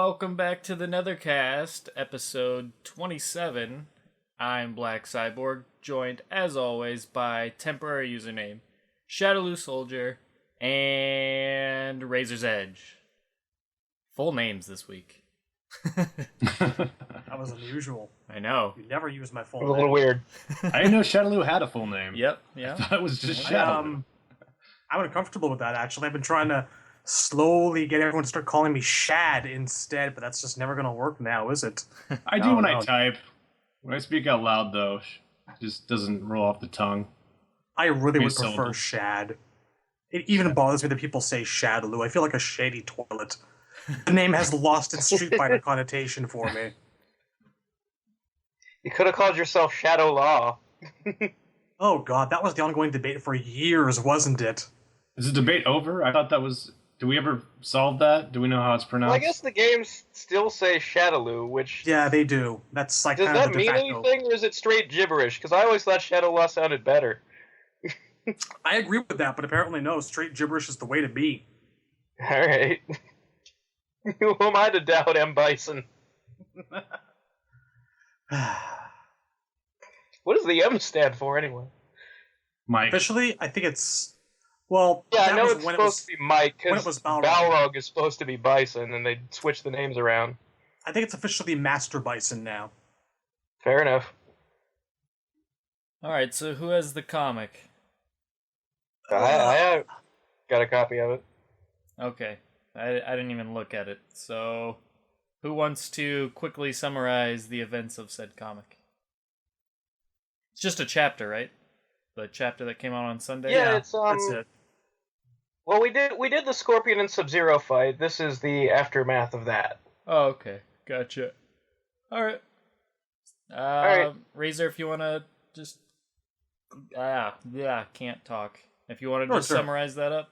Welcome back to the Netherkast, episode 27. I'm Black Cyborg, joined as always by temporary username Shadowloo Soldier and Razor's Edge. Full names this week. That was unusual. I know. You never use my full It name. was a little weird. I didn't know Shadowloo had a full name. Yep, I yeah. thought it was just Shadowloo. I'm uncomfortable with that, actually. I've been trying to slowly get everyone to start calling me Shad instead, but that's just never going to work now, is it? I do when I type. When I speak out loud, though, it just doesn't roll off the tongue. I really would syllables. prefer Shad. It even bothers me that people say Shadowloo. I feel like a shady toilet. The name has lost its Street Fighter connotation for me. You could have called yourself Shadow Law. Oh god, that was the ongoing debate for years, wasn't it? Is the debate over? I thought that was... Do we ever solve that? Do we know how it's pronounced? Well, I guess the games still say Shadowloo, which... Yeah, they do. That's like Does kind that of the mean de facto. anything, or is it straight gibberish? Because I always thought Shadow Law sounded better. I agree with that, but apparently no. Straight gibberish is the way to be. Alright. Who am I to doubt M. Bison? What does the M stand for, anyway? Mike. Officially, I think it's... Well, Yeah, I that know was it's when supposed to be Mike, when it because was Balrog. Balrog is supposed to be Bison, and they switched the names around. I think it's officially Master Bison now. Fair enough. Alright, so who has the comic? I got a copy of it. Okay, I didn't even look at it. So, who wants to quickly summarize the events of said comic? It's just a chapter, right? The chapter that came out on Sunday? Yeah, it's That's it. Well, we did the Scorpion and Sub-Zero fight. This is the aftermath of that. Oh, okay. Gotcha. Alright. Alright. Razor, if you want to just... can't talk. If you want to Oh, just sure. summarize that up.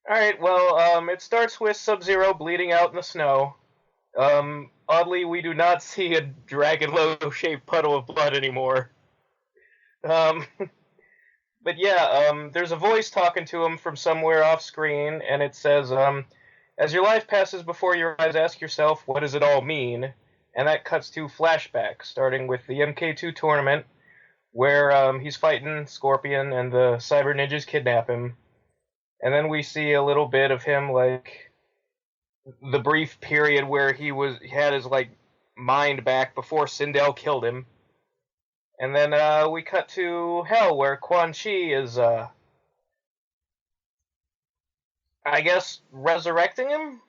Alright, well, it starts with Sub-Zero bleeding out in the snow. Oddly, we do not see a dragon logo-shaped puddle of blood anymore. But yeah, there's a voice talking to him from somewhere off screen, and it says, as your life passes before your eyes, ask yourself, what does it all mean? And that cuts to flashbacks, starting with the MK2 tournament, where he's fighting Scorpion and the Cyber Ninjas kidnap him. And then we see a little bit of him, like, the brief period where he had his, like, mind back before Sindel killed him. And then we cut to Hell, where Quan Chi is, I guess, resurrecting him?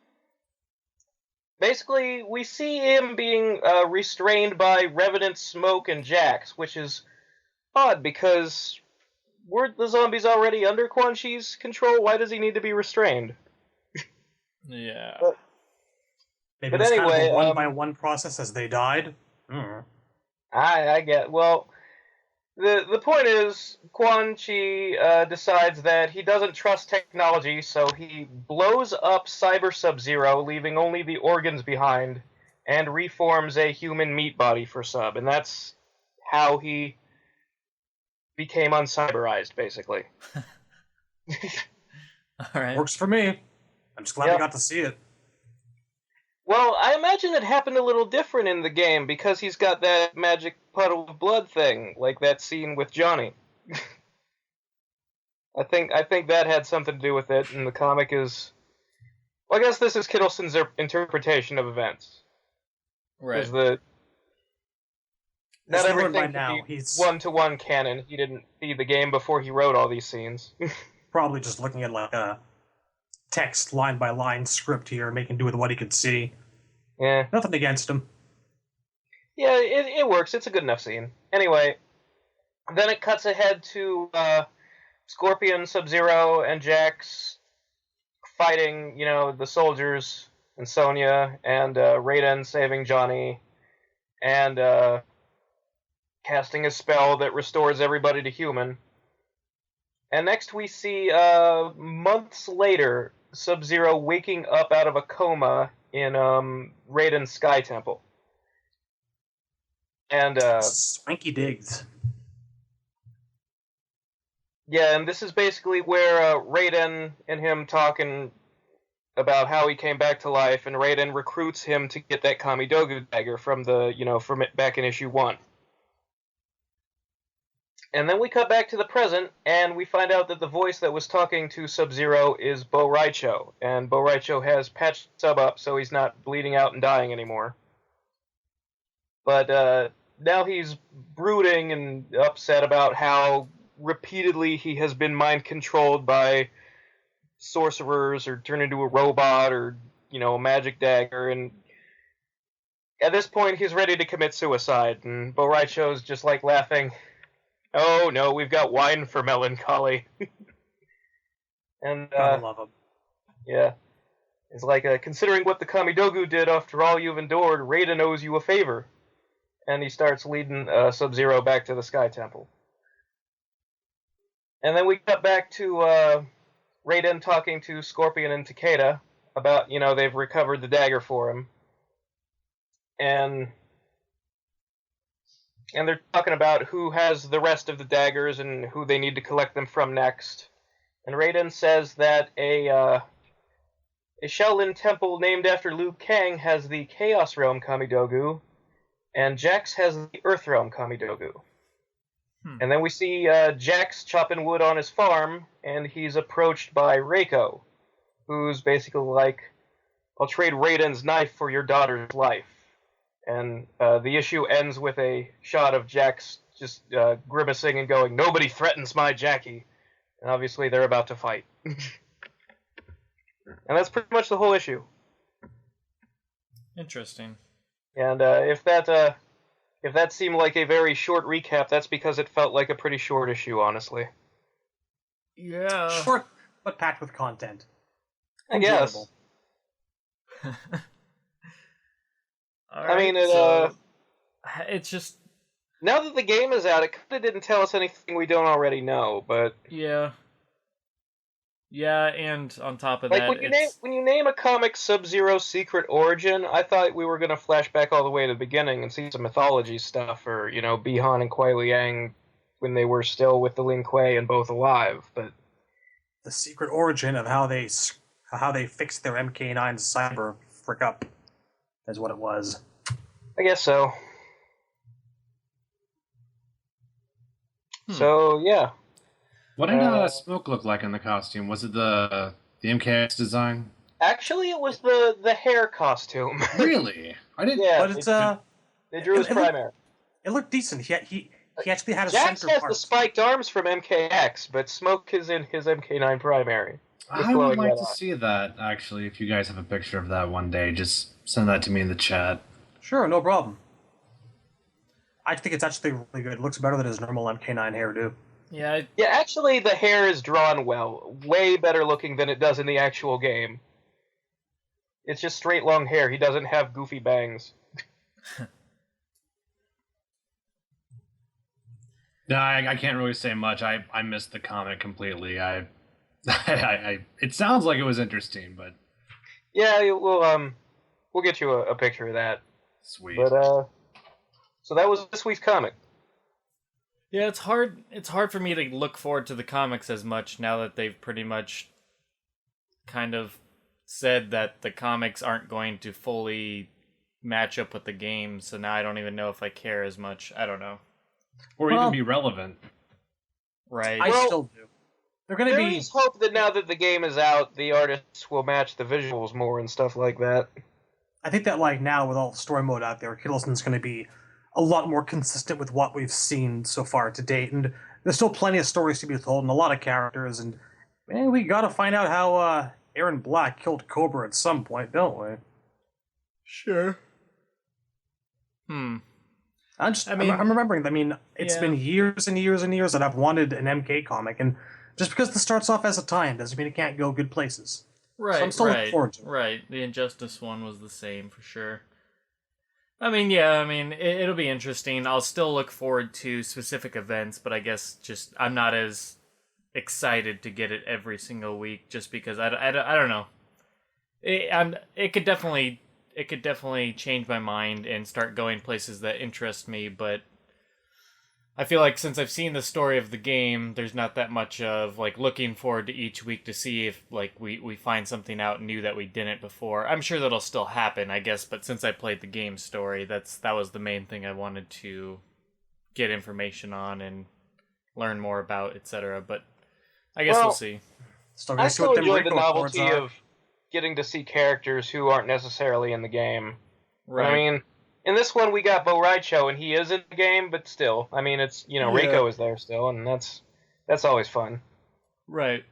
Basically, we see him being restrained by Revenant, Smoke, and Jax, which is odd, because weren't the zombies already under Quan Chi's control? Why does he need to be restrained? Yeah. Maybe But it was kind of anyway, a one-by-one process as they died. I get... Well, the point is, Quan Chi decides that he doesn't trust technology, so he blows up Cyber Sub-Zero, leaving only the organs behind, and reforms a human meat body for Sub, and that's how he became uncyberized, basically. Alright. Works for me. I'm just glad Yep. I got to see it. Well, I imagine it happened a little different in the game, because he's got that magic puddle of blood thing, like that scene with Johnny. I think that had something to do with it, and the comic is... Well, I guess this is Kittleson's interpretation of events. Right. Is that not As we learned everything by can now, be he's one-to-one canon. He didn't see the game before he wrote all these scenes. probably just looking at like a text line-by-line script here, making do with what he could see. Yeah. Nothing against him. Yeah, it works. It's a good enough scene. Anyway, then it cuts ahead to Scorpion, Sub-Zero, and Jax fighting, the soldiers, and Sonya, and Raiden saving Johnny, and casting a spell that restores everybody to human. And next we see, months later, Sub-Zero waking up out of a coma in Raiden's Sky Temple. And Swanky digs. yeah, and this is basically where Raiden and him talk and about how he came back to life, and Raiden recruits him to get that Kamidogu dagger from from back in issue 1. And then we cut back to the present, and we find out that the voice that was talking to Sub-Zero is Bo Raicho, and Bo Raicho has patched Sub up so he's not bleeding out and dying anymore. But now he's brooding and upset about how repeatedly he has been mind-controlled by sorcerers or turned into a robot or, a magic dagger, and at this point he's ready to commit suicide, and Bo Raicho's just like laughing, "Oh no, we've got wine for melancholy." And Gotta love him. yeah, it's like, considering what the Kamidogu did after all you've endured, Raiden owes you a favor. And he starts leading Sub-Zero back to the Sky Temple. And then we cut back to Raiden talking to Scorpion and Takeda about, they've recovered the dagger for him. And they're talking about who has the rest of the daggers and who they need to collect them from next. And Raiden says that a Shaolin temple named after Liu Kang has the Chaos Realm Kamidogu, and Jax has the Earth Realm Kamidogu. And then we see Jax chopping wood on his farm, and he's approached by Reiko, who's basically like, "I'll trade Raiden's knife for your daughter's life." And the issue ends with a shot of Jax just grimacing and going, "Nobody threatens my Jackie." And obviously they're about to fight. And that's pretty much the whole issue. Interesting. And if that seemed like a very short recap, that's because it felt like a pretty short issue, honestly. Yeah. Short, but packed with content. I guess. Enjoyable. I mean, it's just... Now that the game is out, it kind of didn't tell us anything we don't already know, but... Yeah. Yeah, and on top of like, that, when you name a comic Sub-Zero Secret Origin, I thought we were going to flash back all the way to the beginning and see some mythology stuff, or, Bi-Han and Kuai Liang when they were still with the Lin Kuei and both alive, but... The secret origin of how they fixed their MK9 cyber frick up is what it was. I guess so. So, yeah. What did Smoke look like in the costume? Was it the MKX design? Actually, it was the hair costume. Really? I didn't. Yeah, But it's they drew his primary. It looked decent. He actually had a Jax center has part. the spiked arms from MKX, but Smoke is in his MK9 primary. I would like to see that, actually. If you guys have a picture of that one day, just send that to me in the chat. Sure, no problem. I think it's actually really good. It looks better than his normal MK9 hairdo. Yeah. Yeah, actually, the hair is drawn well. Way better looking than it does in the actual game. It's just straight long hair. He doesn't have goofy bangs. No, I can't really say much. I missed the comic completely. It sounds like it was interesting, but yeah, we'll get you a picture of that. Sweet. But so that was this week's comic. Yeah, it's hard for me to look forward to the comics as much now that they've pretty much kind of said that the comics aren't going to fully match up with the game, so now I don't even know if I care as much. I don't know. Or even be relevant. Right. I still do. There is hope that now that the game is out, the artists will match the visuals more and stuff like that. I think that like now with all the story mode out there, Hiddleston's going to be a lot more consistent with what we've seen so far to date, and there's still plenty of stories to be told and a lot of characters, and man, we got to find out how Aaron Black killed Cobra at some point, don't we? Sure. I'm remembering. I mean, it's been years and years and years that I've wanted an MK comic, and just because this starts off as a tie-in doesn't mean it can't go good places. Right. So I'm still looking forward to it. Right. The Injustice one was the same for sure. I mean, yeah. I mean, it'll be interesting. I'll still look forward to specific events, but I guess just I'm not as excited to get it every single week, just because I don't know. It could definitely change my mind and start going places that interest me, but I feel like since I've seen the story of the game, there's not that much of like looking forward to each week to see if like we find something out new that we didn't before. I'm sure that'll still happen, I guess, but since I played the game story, that was the main thing I wanted to get information on and learn more about, etc. But I guess we'll see. I still enjoy the novelty of getting to see characters who aren't necessarily in the game. Right. I mean, in this one we got Bo Raicho, and he is in the game, but still, I mean, it's Reiko is there still, and that's always fun. Right.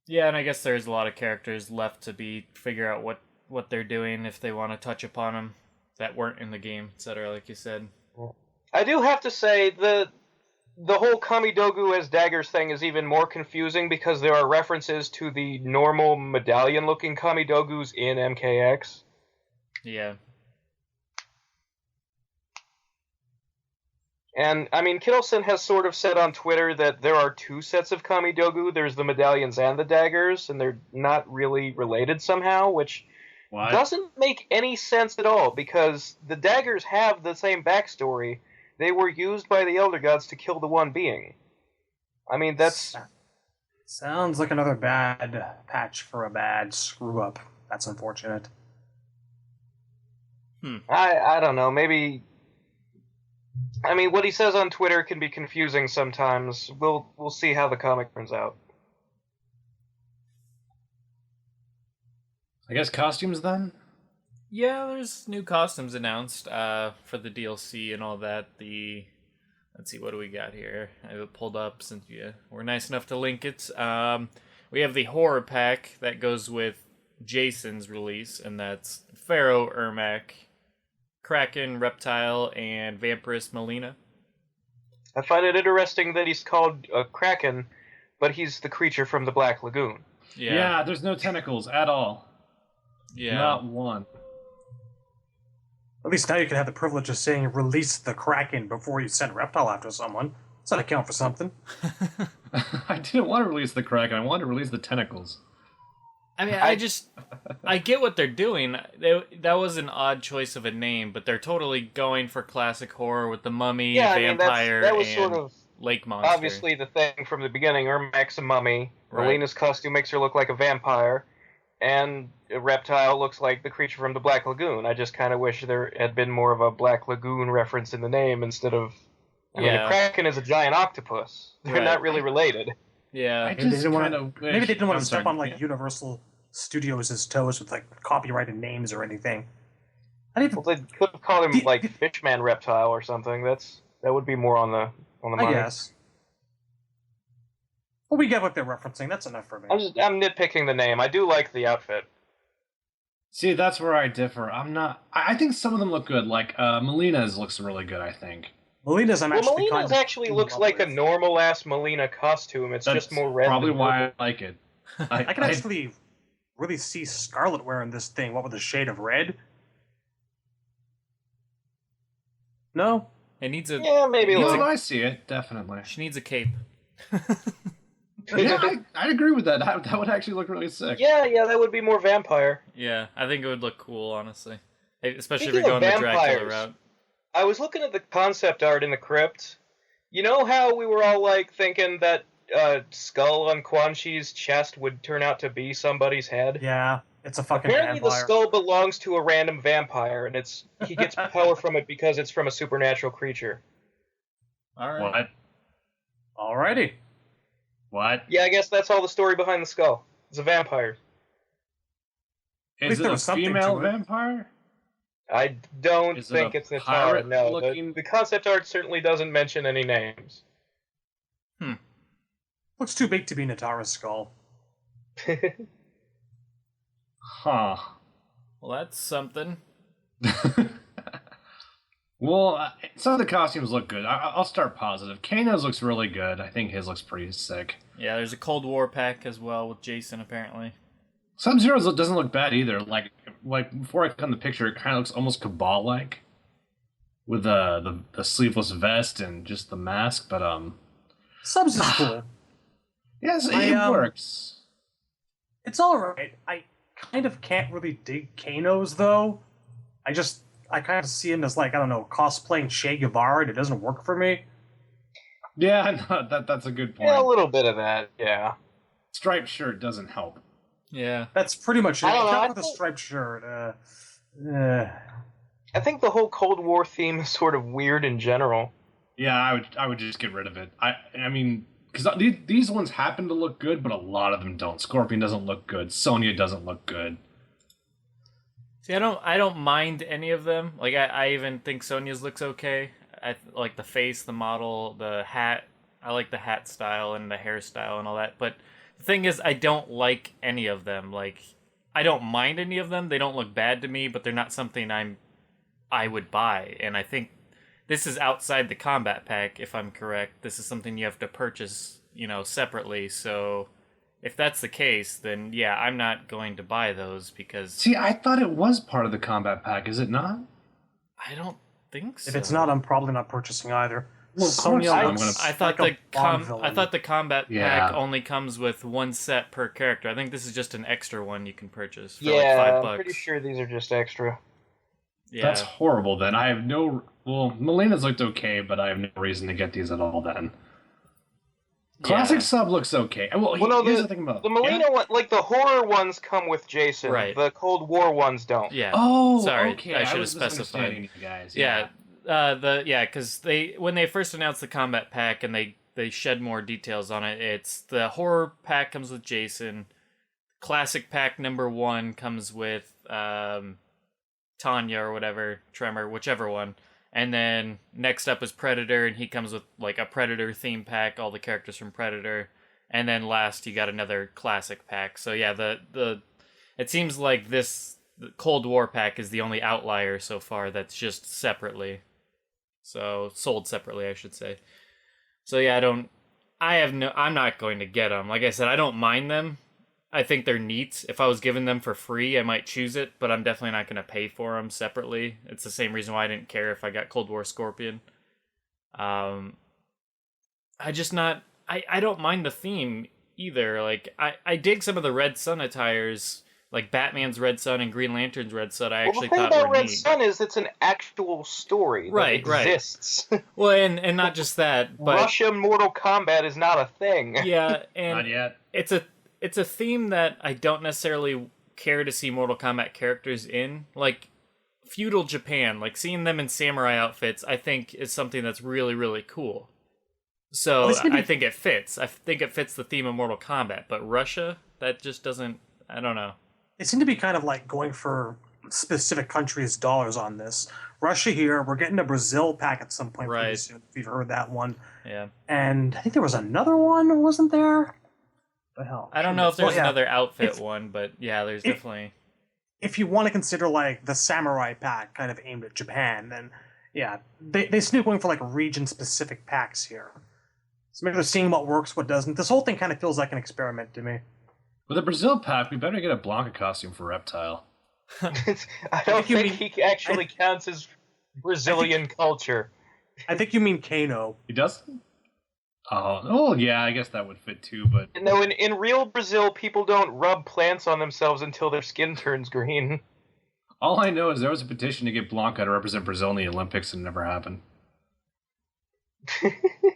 Yeah, and I guess there's a lot of characters left to figure out what they're doing if they want to touch upon them that weren't in the game, etc. Like you said. I do have to say the whole Kamidogu as daggers thing is even more confusing because there are references to the normal medallion-looking Kamidogus in MKX. Yeah. And, I mean, Kittleson has sort of said on Twitter that there are two sets of Kamidogu. There's the medallions and the daggers, and they're not really related somehow, which doesn't make any sense at all, because the daggers have the same backstory. They were used by the Elder Gods to kill the one being. I mean, that's... Sounds like another bad patch for a bad screw-up. That's unfortunate. I don't know, maybe... I mean, what he says on Twitter can be confusing sometimes. We'll see how the comic turns out. I guess costumes then? Yeah, there's new costumes announced for the DLC and all that. Let's see, what do we got here? I have it pulled up since you were nice enough to link it. We have the horror pack that goes with Jason's release, and that's Pharaoh, Ermac, Kraken, Reptile, and Vampirist Melina. I find it interesting that he's called a Kraken, but he's the creature from the Black Lagoon. Yeah, there's no tentacles at all. Yeah. Not one. At least now you can have the privilege of saying release the Kraken before you send Reptile after someone. Does that account for something? I didn't want to release the Kraken. I wanted to release the tentacles. I mean, I get what they're doing. That was an odd choice of a name, but they're totally going for classic horror with the mummy, vampire, that was and sort of lake monster. Obviously the thing from the beginning. Ermac's a mummy. Right. Melina's costume makes her look like a vampire. And a Reptile looks like the creature from the Black Lagoon. I just kind of wish there had been more of a Black Lagoon reference in the name instead of... I mean, a Kraken is a giant octopus. They're not really related. Yeah. Maybe they didn't want to step on like Universal Studios' toes with like copyrighted names or anything. Well, they could have called him like Fishman Reptile or something. That would be more on the money. I guess. Well, we get what they're referencing. That's enough for me. I'm nitpicking the name. I do like the outfit. See, that's where I differ. I think some of them look good. Like Melina's looks really good, I think. Melina's actually looks like a normal ass Melina costume. It's just more red. Probably why I like it. I can actually really see Scarlet wearing this thing. What with the shade of red? No, it needs a. Yeah, maybe. I see it definitely. She needs a cape. Yeah, I'd agree with that. That would actually look really sick. Yeah, that would be more vampire. Yeah, I think it would look cool, honestly. Especially Speaking if you're going of the Dracula route. I was looking at the concept art in the Crypt. You know how we were all like thinking that skull on Quan Chi's chest would turn out to be somebody's head? Yeah, it's a fucking Apparently vampire. the skull belongs to a random vampire, and he gets power from it because it's from a supernatural creature. Alright. What? Alrighty. What? Yeah, I guess that's all the story behind the skull. It's a vampire. Is it a female vampire? I don't think it's Natara, no. The concept art certainly doesn't mention any names. Looks too big to be Natara's skull. Huh. Well, that's something. Well, some of the costumes look good. I'll start positive. Kano's looks really good. I think his looks pretty sick. Yeah, there's a Cold War pack as well with Jason, apparently. Sub-Zero's doesn't look bad either. Like before I click on the picture, it kind of looks almost Cabal-like. With the sleeveless vest and just the mask, but Subs is cool. Yes, it works. It's alright. I kind of can't really dig Kano's, though. I kind of see him as, like, I don't know, cosplaying Che Guevara, and it doesn't work for me. Yeah, no, that's a good point. Yeah, a little bit of that. Yeah. Striped shirt doesn't help. Yeah. That's pretty much it. I don't know, Except I with a think- striped shirt. I think the whole Cold War theme is sort of weird in general. Yeah, I would just get rid of it. I mean, because these ones happen to look good, but a lot of them don't. Scorpion doesn't look good. Sonya doesn't look good. See, I don't mind any of them. Like I even think Sonya's looks okay. I like the face, the model, the hat. I like the hat style and the hairstyle and all that. But the thing is, I don't like any of them. Like I don't mind any of them. They don't look bad to me, but they're not something I would buy. And I think this is outside the combat pack, if I'm correct. This is something you have to purchase, separately. So if that's the case, then yeah, I'm not going to buy those because See, I thought it was part of the combat pack. Is it not? I don't think so. If it's not, I'm probably not purchasing either. Well, of Sonya course not. looks I thought like a Bond villain. I thought the combat Yeah. pack only comes with one set per character. I think this is just an extra one you can purchase for Yeah, like $5. I'm pretty sure these are just extra. Yeah. That's horrible. Then I have no. Well, Melina's looked okay, but I have no reason to get these at all. Then classic Yeah. sub looks okay. Well, Well, no, here's the thing about The Melina one, like the horror ones come with Jason. Right. The Cold War ones don't. Yeah. Oh, Sorry, okay. I should have was specified. misunderstanding you guys. Yeah. Because when they first announced the combat pack and they shed more details on it, it's the horror pack comes with Jason. Classic pack number 1 comes with Tanya or whatever, Tremor, whichever one. And then next up is Predator, and he comes with like a Predator theme pack, all the characters from Predator. And then last you got another classic pack. So yeah, the it seems like the Cold War pack is the only outlier so far that's just separately. So sold separately, I should say. So yeah, I'm not going to get them. Like I said, I don't mind them. I think they're neat. If I was given them for free, I might choose it, but I'm definitely not going to pay for them separately. It's the same reason why I didn't care if I got Cold War Scorpion. I don't mind the theme either. Like I dig some of the Red Sun attires, like Batman's Red Sun and Green Lantern's Red Sun. I actually the thing thought about were Red neat. Sun is it's an actual story Right, that right. exists. Well, and not just that, but Russia Mortal Kombat is not a thing. yeah, and Not yet. it's a theme that I don't necessarily care to see Mortal Kombat characters in. Like feudal Japan, like seeing them in samurai outfits, I think is something that's really, really cool. So I think it fits. I think it fits the theme of Mortal Kombat. But Russia, that just doesn't. I don't know. They seem to be kind of like going for specific countries' dollars on this. Russia here, we're getting a Brazil pack at some point pretty Right. soon, if you've heard that one. Yeah, And I think there was another one, wasn't there? The hell? I don't know if there's Well, yeah. another outfit If- one, but yeah, there's definitely. If you want to consider like the samurai pack kind of aimed at Japan, then yeah, they seem to be going for like region-specific packs here. So maybe they're seeing what works, what doesn't. This whole thing kind of feels like an experiment to me. With the Brazil pack, we better get a Blanca costume for Reptile. I don't you think mean- he actually counts as Brazilian culture. I think you mean Kano. He does? Oh, yeah, I guess that would fit too, but... No, in real Brazil, people don't rub plants on themselves until their skin turns green. All I know is there was a petition to get Blanca to represent Brazil in the Olympics and it never happened.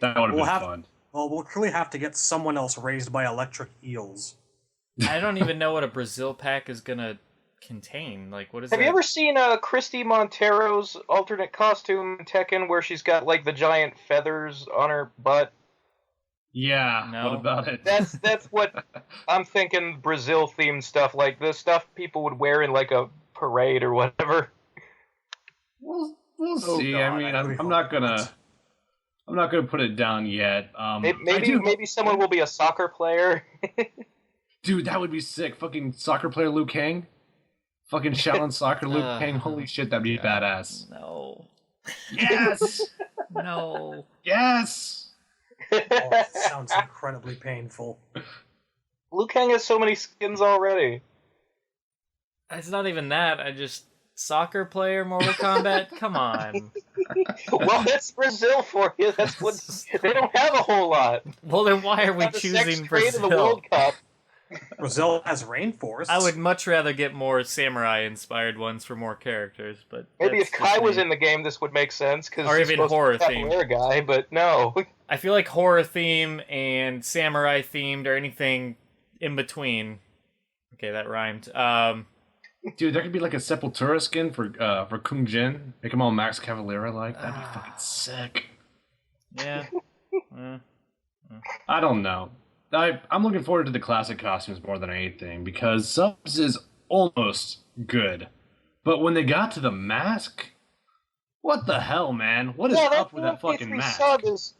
That would have been fun. Well, we'll clearly have to get someone else raised by electric eels. I don't even know what a Brazil pack is gonna contain. Like, what is Have that? you ever seen Christy Montero's alternate costume in Tekken where she's got like the giant feathers on her butt? Yeah, No. what about it? That's what I'm thinking. Brazil themed stuff, like the stuff people would wear in like a parade or whatever. We'll Oh, see. God, I mean, I really I'm hope not gonna put it down yet. Maybe someone will be a soccer player. Dude, that would be sick. Fucking soccer player Liu Kang. Fucking Shaolin soccer Liu Kang. Holy shit, that'd be badass. No. Yes! No. Yes! Oh, it sounds incredibly painful. Liu Kang has so many skins already. It's not even that. Soccer player Mortal Kombat? Come on. Well, that's Brazil for you. That's what they don't have a whole lot. Well, then why are we Not the sex choosing trade of the Brazil? World Cup. Brazil has rainforests. I would much rather get more samurai-inspired ones for more characters, but Maybe if that's Kai just was me. in the game, this would make sense, because Or he's even supposed horror to be a themed. capoeira guy, but no. I feel like horror theme and samurai themed or anything in between. Okay, that rhymed. Dude, there could be like a Sepultura skin for Kung Jin. Make him all Max Cavalera like. That'd be fucking sick. Yeah. I don't know. I'm looking forward to the classic costumes more than anything because Subs is almost good. But when they got to the mask, what the hell, man? What is up with that fucking mask? Sub is...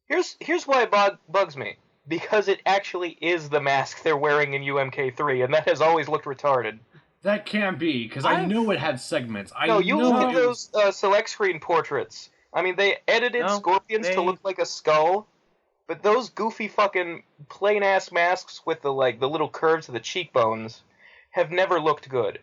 Here's why it bugs me. Because it actually is the mask they're wearing in UMK3, and that has always looked retarded. That can't be, because I know it had segments. You look at those select screen portraits. I mean, they edited Scorpions to look like a skull, but those goofy fucking plain-ass masks with the little curves of the cheekbones have never looked good.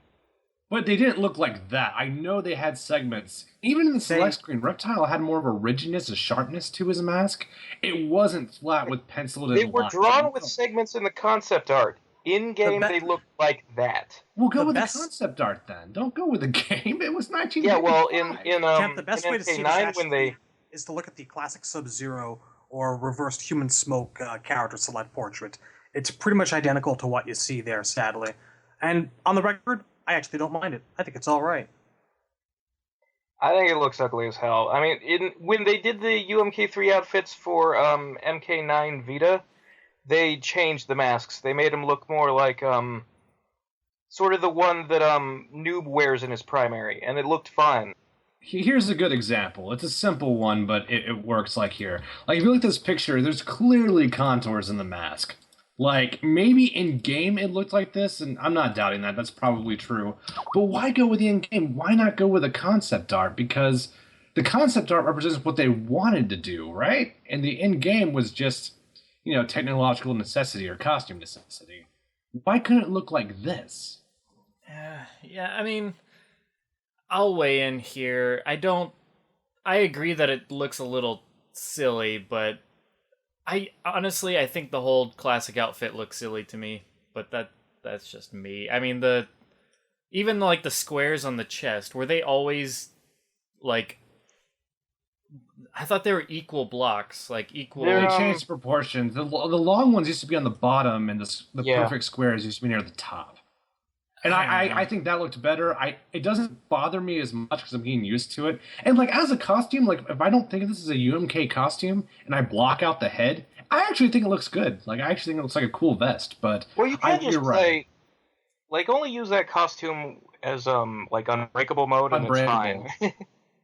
But they didn't look like that. I know they had segments. Even in the select screen, Reptile had more of a rigidness, a sharpness to his mask. It wasn't flat with penciled They were drawn with segments in the concept art. In-game, they looked like that. Well, go with the concept art then. Don't go with the game. It was 1995. Yeah, well, the best way to see this when they is to look at the classic Sub-Zero or reversed Human Smoke character select portrait. It's pretty much identical to what you see there, sadly. And on the record, I actually don't mind it. I think it's all right. I think it looks ugly as hell. I mean, when they did the UMK3 outfits for MK9 Vita, they changed the masks. They made them look more like sort of the one that Noob wears in his primary, and it looked fine. Here's a good example. It's a simple one, but it works like here. Like, if you look at this picture, there's clearly contours in the mask. Like, maybe in-game it looked like this, and I'm not doubting that. That's probably true. But why go with the in-game? Why not go with a concept art? Because the concept art represents what they wanted to do, right? And the in-game was just, technological necessity or costume necessity. Why couldn't it look like this? Yeah, I mean, I'll weigh in here. I agree that it looks a little silly, but I think the whole classic outfit looks silly to me, but that's just me. I mean, even the squares on the chest, were they always I thought they were equal blocks, equal. They changed proportions. The long ones used to be on the bottom, and the perfect squares used to be near the top. And I think that looked better. It doesn't bother me as much because I'm getting used to it. And as a costume, if I don't think of this as a UMK costume and I block out the head, I actually think it looks good. I actually think it looks like a cool vest. But you can't just right. only use that costume as unbreakable mode, and it's fine.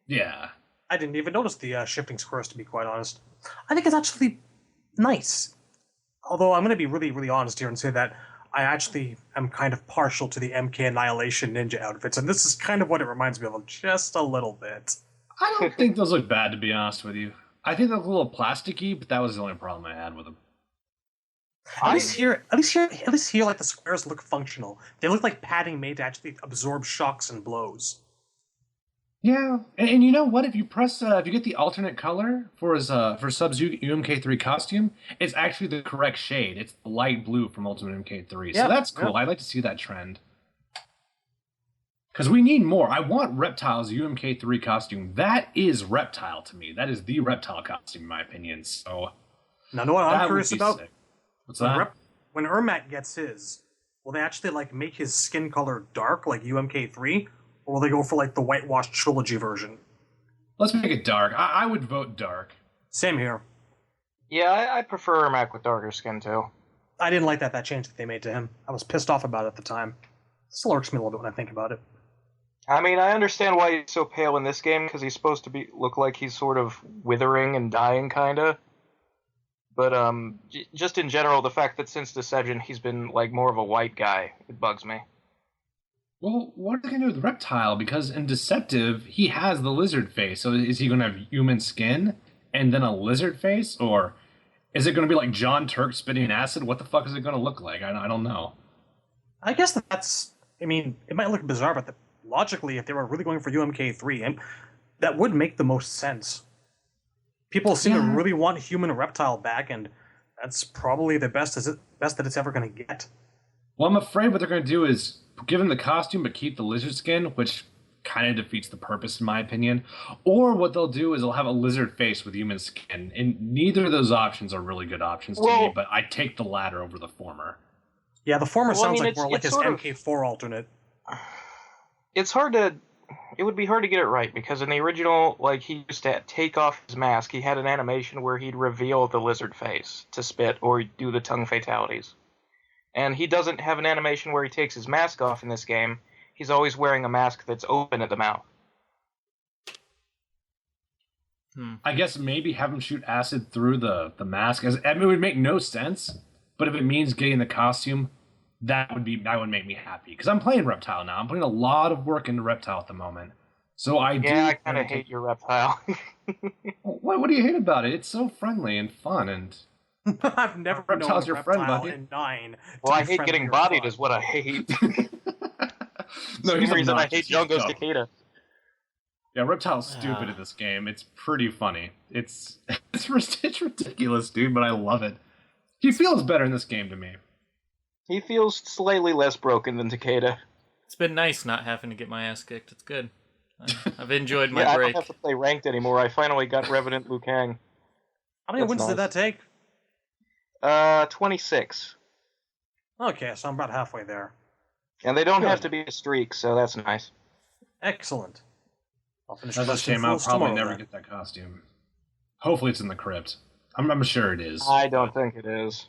Yeah. I didn't even notice the shifting squares, to be quite honest. I think it's actually nice. Although I'm going to be really, really honest here and say that I actually am kind of partial to the MK Annihilation Ninja outfits, and this is kind of what it reminds me of just a little bit. I don't think those look bad, to be honest with you. I think they look a little plasticky, but that was the only problem I had with them. At least here, the squares look functional. They look like padding made to actually absorb shocks and blows. Yeah, and you know what? If you get the alternate color for Sub's UMK3 costume, it's actually the correct shade. It's the light blue from Ultimate MK3. So that's cool. I'd like to see that trend. Because we need more. I want Reptile's UMK3 costume. That is Reptile to me. That is the Reptile costume, in my opinion. So now, know what I'm curious about? Sick. What's that? When Ermac gets his, will they actually make his skin color dark like UMK3? Or will they go for the whitewashed trilogy version? Let's make it dark. I would vote dark. Same here. Yeah, I prefer Ermac with darker skin too. I didn't like that change that they made to him. I was pissed off about it at the time. Still irks me a little bit when I think about it. I mean, I understand why he's so pale in this game, because he's supposed to look like he's sort of withering and dying, kinda. But just in general, the fact that since Deception he's been more of a white guy, it bugs me. Well, what are they going to do with Reptile? Because in Deceptive, he has the lizard face. So is he going to have human skin and then a lizard face? Or is it going to be like John Turk spitting acid? What the fuck is it going to look like? I don't know. I guess that's... I mean, it might look bizarre, but logically, if they were really going for UMK3, that would make the most sense. People seem to really want human Reptile back, and that's probably the best that it's ever going to get. Well, I'm afraid what they're going to do is give him the costume but keep the lizard skin, which kind of defeats the purpose, in my opinion. Or what they'll do is they'll have a lizard face with human skin, and neither of those options are really good options to me, but I take the latter over the former. Yeah, the former sounds like more like his MK4 alternate. It's hard to... It would be hard to get it right, because in the original, like, he used to take off his mask. He had an animation where he'd reveal the lizard face to spit or do the tongue fatalities. And he doesn't have an animation where he takes his mask off in this game. He's always wearing a mask that's open at the mouth. I guess maybe have him shoot acid through the mask. I mean, it would make no sense, but if it means getting the costume, that would make me happy. Because I'm playing Reptile now. I'm putting a lot of work into Reptile at the moment. So I kind of hate your Reptile. What do you hate about it? It's so friendly and fun, and I've never Reptile's known your friend, Reptile buddy. in 9. Well, I hate getting bodied is what I hate. No, He's the reason I hate John Goes Takeda. Yeah, Reptile's stupid at this game. It's pretty funny. It's ridiculous, dude, but I love it. He feels better in this game to me. He feels slightly less broken than Takeda. It's been nice not having to get my ass kicked. It's good. I've enjoyed my break. I don't have to play ranked anymore. I finally got Revenant Liu Kang. How many wins did that take? 26. Okay, so I'm about halfway there. And they don't have to be a streak, so that's nice. Excellent. I'll finish That's a shame. I'll probably never get that costume. Hopefully it's in the crypt. I'm sure it is. I don't think it is.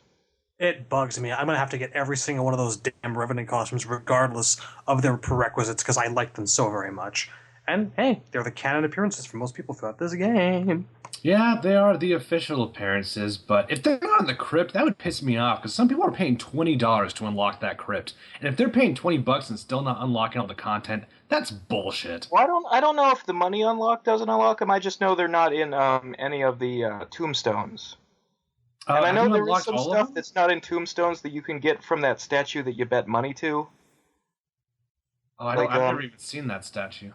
It bugs me. I'm going to have to get every single one of those damn Revenant costumes regardless of their prerequisites because I like them so very much. And hey, they're the canon appearances for most people throughout this game. Yeah, they are the official appearances, but if they're not in the crypt, that would piss me off, because some people are paying $20 to unlock that crypt. And if they're paying $20 and still not unlocking all the content, that's bullshit. Well, I don't know if the money unlock doesn't unlock them. I just know they're not in any of the tombstones. And I know there is some stuff that's not in tombstones that you can get from that statue that you bet money to. Oh, I've never even seen that statue.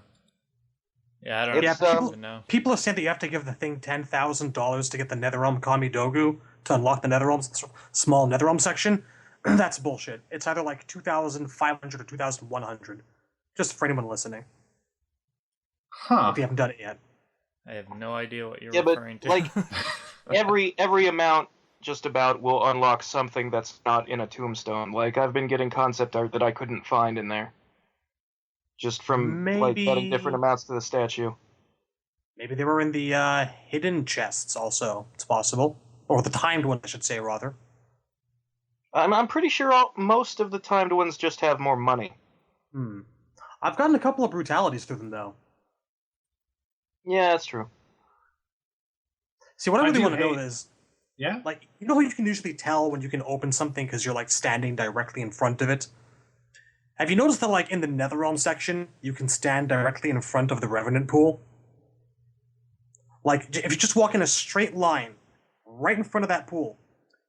Yeah, I don't even know. People are saying that you have to give the thing $10,000 to get the NetherRealm Kami Dogu to unlock the NetherRealm, small NetherRealm section. That's bullshit. It's either like 2,500 or 2,100. Just for anyone listening. Huh. If you haven't done it yet. I have no idea what you're referring to. Like, every amount just about will unlock something that's not in a tombstone. Like, I've been getting concept art that I couldn't find in there. Just from like betting different amounts to the statue. Maybe they were in the hidden chests also. It's possible. Or the timed one, I should say, rather. I'm pretty sure most of the timed ones just have more money. I've gotten a couple of brutalities through them, though. Yeah, that's true. See, what I really want to know is... Yeah? Like, you know how you can usually tell when you can open something because you're, like, standing directly in front of it? Have you noticed that, like, in the NetherRealm section, you can stand directly in front of the Revenant pool? Like, if you just walk in a straight line, right in front of that pool,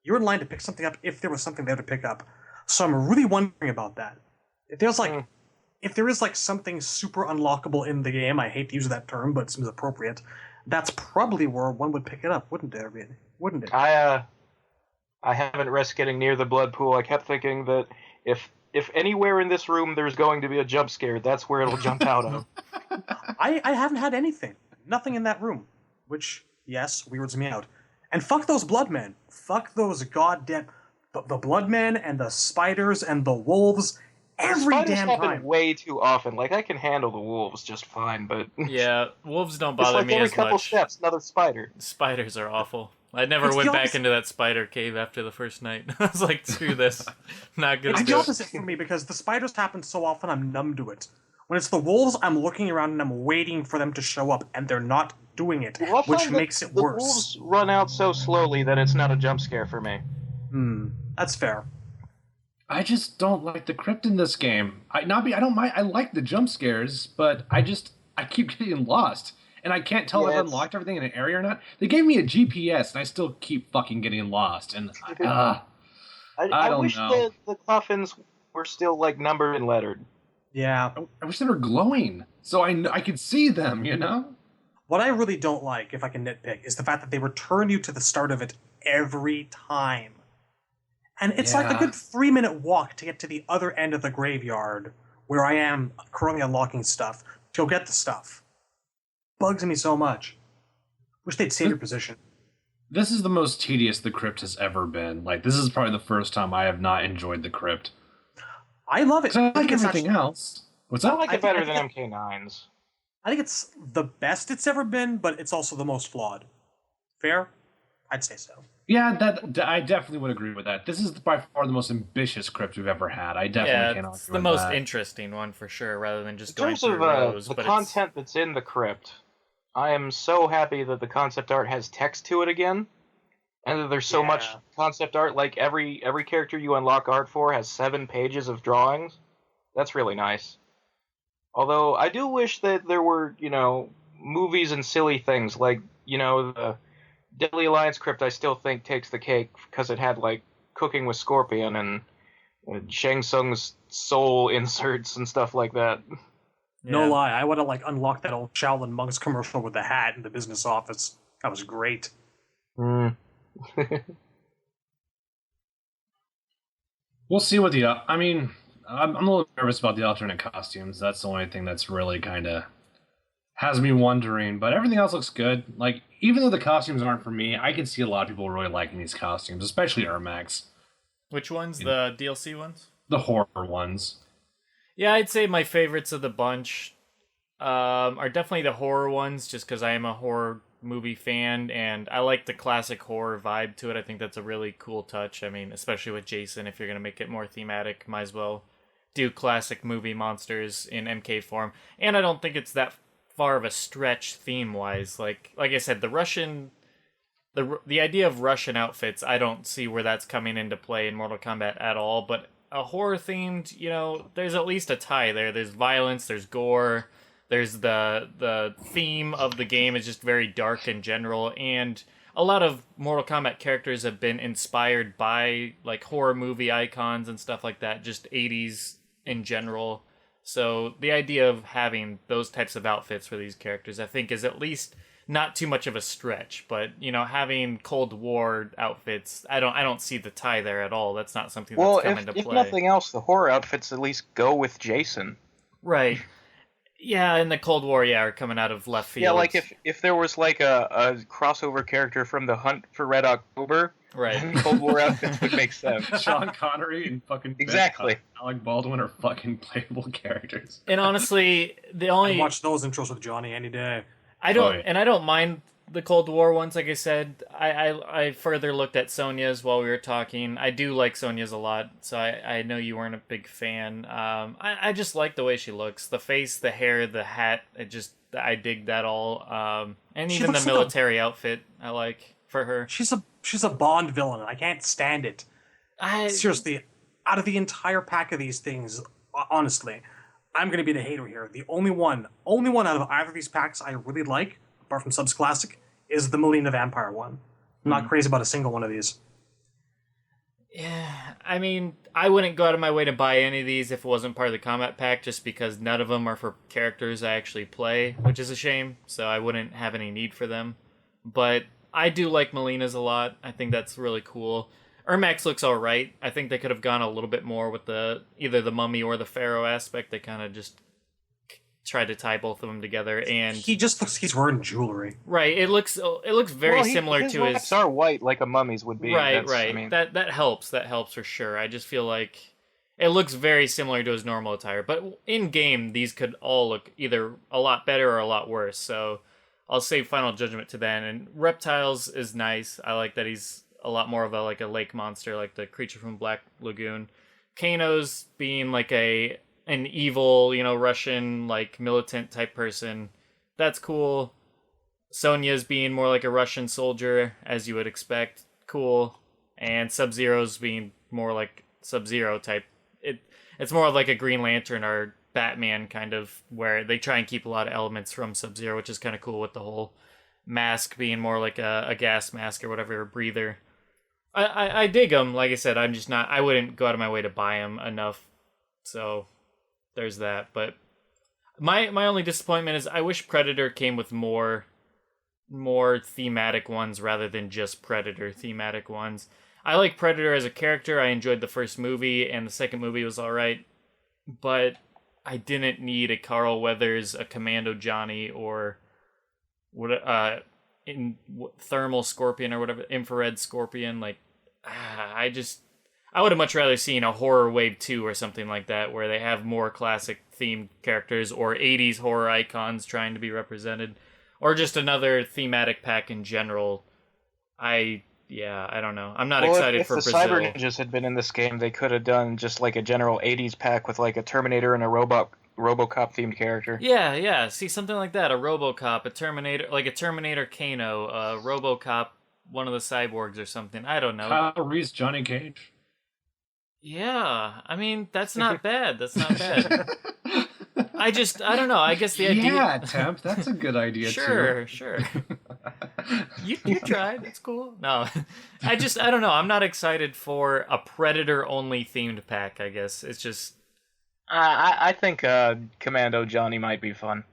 you're in line to pick something up if there was something there to pick up. So I'm really wondering about that. If there's, like... If there is, like, something super unlockable in the game, I hate to use that term, but it seems appropriate, that's probably where one would pick it up, wouldn't it? Wouldn't it? I haven't risked getting near the blood pool. I kept thinking that if anywhere in this room there's going to be a jump scare, that's where it'll jump out of. I haven't had anything. Nothing in that room. Which, yes, weirds me out. And fuck those bloodmen. Fuck those goddamn... The bloodmen and the spiders and the wolves... Every Spiders damn happen time. way too often. Like, I can handle the wolves just fine, but... Yeah, wolves don't it's bother like me every as couple much. steps, another spider. Spiders are awful. I never went back into that spider cave after the first night. I was like, screw this. Not gonna It's do the it. opposite for me, because the spiders happen so often I'm numb to it. When it's the wolves, I'm looking around and I'm waiting for them to show up, and they're not doing it, Well, which makes it worse. The wolves run out so slowly that it's not a jump scare for me. That's fair. I just don't like the crypt in this game. I don't mind. I like the jump scares, but I keep getting lost, and I can't tell if I've unlocked everything in an area or not. They gave me a GPS, and I still keep fucking getting lost. And I wish know. the coffins were still like numbered and lettered. Yeah. I wish they were glowing, so I could see them. You know. What I really don't like, if I can nitpick, is the fact that they return you to the start of it every time. And it's like a good 3-minute walk to get to the other end of the graveyard where I am currently unlocking stuff to go get the stuff. Bugs me so much. Wish they'd save your position. This is the most tedious the Crypt has ever been. Like, this is probably the first time I have not enjoyed the Crypt. I love it. I like everything else. What's that? I like it better than MK9's. I think it's the best it's ever been, but it's also the most flawed. Fair? I'd say so. Yeah, I definitely would agree with that. This is by far the most ambitious Crypt we've ever had. I definitely can't argue it's the with most that. interesting one for sure, rather than just In going terms through of rows. the but content that's in the Crypt, I am so happy that the concept art has text to it again, and that there's so much concept art. Like every character you unlock art for has 7 pages of drawings. That's really nice. Although I do wish that there were, movies and silly things like, the Deadly Alliance Crypt. I still think takes the cake because it had like Cooking with Scorpion and Shang Tsung's soul inserts and stuff like that. No lie, I would have unlocked that old Shaolin Monks commercial with the hat in the business office. That was great. We'll see what I'm a little nervous about the alternate costumes. That's the only thing that's really kind of has me wondering. But everything else looks good. Like, even though the costumes aren't for me, I can see a lot of people really liking these costumes, especially Ermax. Which ones? The DLC ones? The horror ones. Yeah, I'd say my favorites of the bunch are definitely the horror ones, just because I am a horror movie fan, and I like the classic horror vibe to it. I think that's a really cool touch. I mean, especially with Jason, if you're going to make it more thematic, might as well do classic movie monsters in MK form. And I don't think it's that far of a stretch theme-wise. Like I said, the idea of Russian outfits, I don't see where that's coming into play in Mortal Kombat at all, but a horror-themed, there's at least a tie there. There's violence, there's gore, there's the theme of the game is just very dark in general, and a lot of Mortal Kombat characters have been inspired by, like, horror movie icons and stuff like that, just 80s in general. So the idea of having those types of outfits for these characters, I think, is at least not too much of a stretch. But having Cold War outfits, I don't see the tie there at all. That's not something that's come into play. If nothing else, the horror outfits at least go with Jason. Right. Yeah, in the Cold War, are coming out of left field. Yeah, like if there was like a crossover character from the Hunt for Red October, right? Then Cold War outfits would make sense. Sean Connery and fucking exactly. Alec Baldwin are fucking playable characters. And honestly, I watch those intros with Johnny any day. I don't mind the Cold War ones. Like I said, I further looked at Sonya's while we were talking. I do like Sonya's a lot, so I know you weren't a big fan. I just like the way she looks, the face, the hair, the hat. I dig that all. And even the military outfit I like for her. She's a Bond villain, and I can't stand it. Seriously, out of the entire pack of these things, honestly, I'm going to be the hater here. The only one out of either of these packs I really like, apart from Subs Classic, is the Melina Vampire one. I'm not crazy about a single one of these. Yeah, I mean, I wouldn't go out of my way to buy any of these if it wasn't part of the combat pack, just because none of them are for characters I actually play, which is a shame, so I wouldn't have any need for them. But I do like Melina's a lot. I think that's really cool. Ermax looks alright. I think they could have gone a little bit more with either the mummy or the pharaoh aspect. They kind of just tried to tie both of them together, and he just looks he's wearing jewelry. Right. It looks very similar to his. His are white like a mummy's would be. Right. I mean, that helps. That helps for sure. I just feel like it looks very similar to his normal attire, but in game these could all look either a lot better or a lot worse. So I'll save final judgment to then. And Reptiles is nice. I like that he's a lot more of a lake monster, like the creature from Black Lagoon. Kano's being like an evil, Russian militant type person. That's cool. Sonya's being more like a Russian soldier, as you would expect. Cool. And Sub-Zero's being more like Sub-Zero type. It's more of like a Green Lantern or Batman kind of, where they try and keep a lot of elements from Sub-Zero, which is kind of cool, with the whole mask being more like a gas mask or whatever, a breather. I dig them. Like I said, I'm just not. I wouldn't go out of my way to buy them enough. So there's that. But my only disappointment is I wish Predator came with more thematic ones rather than just Predator thematic ones. I like Predator as a character. I enjoyed the first movie, and the second movie was alright. But I didn't need a Carl Weathers, a Commando Johnny, or thermal Scorpion or whatever, infrared Scorpion. Like, I would have much rather seen a Horror Wave 2 or something like that, where they have more classic themed characters or 80s horror icons trying to be represented, or just another thematic pack in general. I don't know. I'm not excited for Brazil. If the Cyber Ninjas had been in this game, they could have done just like a general 80s pack with like a Terminator and a RoboCop themed character. Yeah. See, something like that. A RoboCop, a Terminator, like a Terminator Kano, a RoboCop, one of the cyborgs or something. I don't know. Kyle Reese, Johnny Cage. Yeah, I mean, that's not bad. That's not bad. I don't know. I guess the idea... Yeah, Temp, that's a good idea, Sure. You tried. It's cool. No, I don't know. I'm not excited for a Predator-only themed pack, I guess. It's just... I think Commando Johnny might be fun.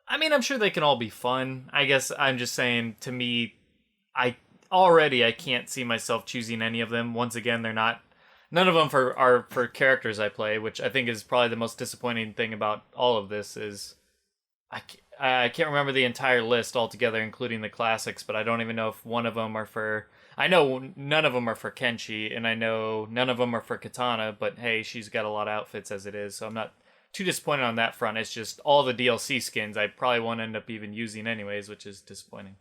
I mean, I'm sure they can all be fun. I guess I'm just saying, to me, I can't see myself choosing any of them. Once again, they're not... None of them are for characters I play, which I think is probably the most disappointing thing about all of this is I can't remember the entire list altogether, including the classics, but I don't even know if one of them are for... I know none of them are for Kenshi, and I know none of them are for Katana, but hey, she's got a lot of outfits as it is, so I'm not too disappointed on that front. It's just all the DLC skins I probably won't end up even using anyways, which is disappointing.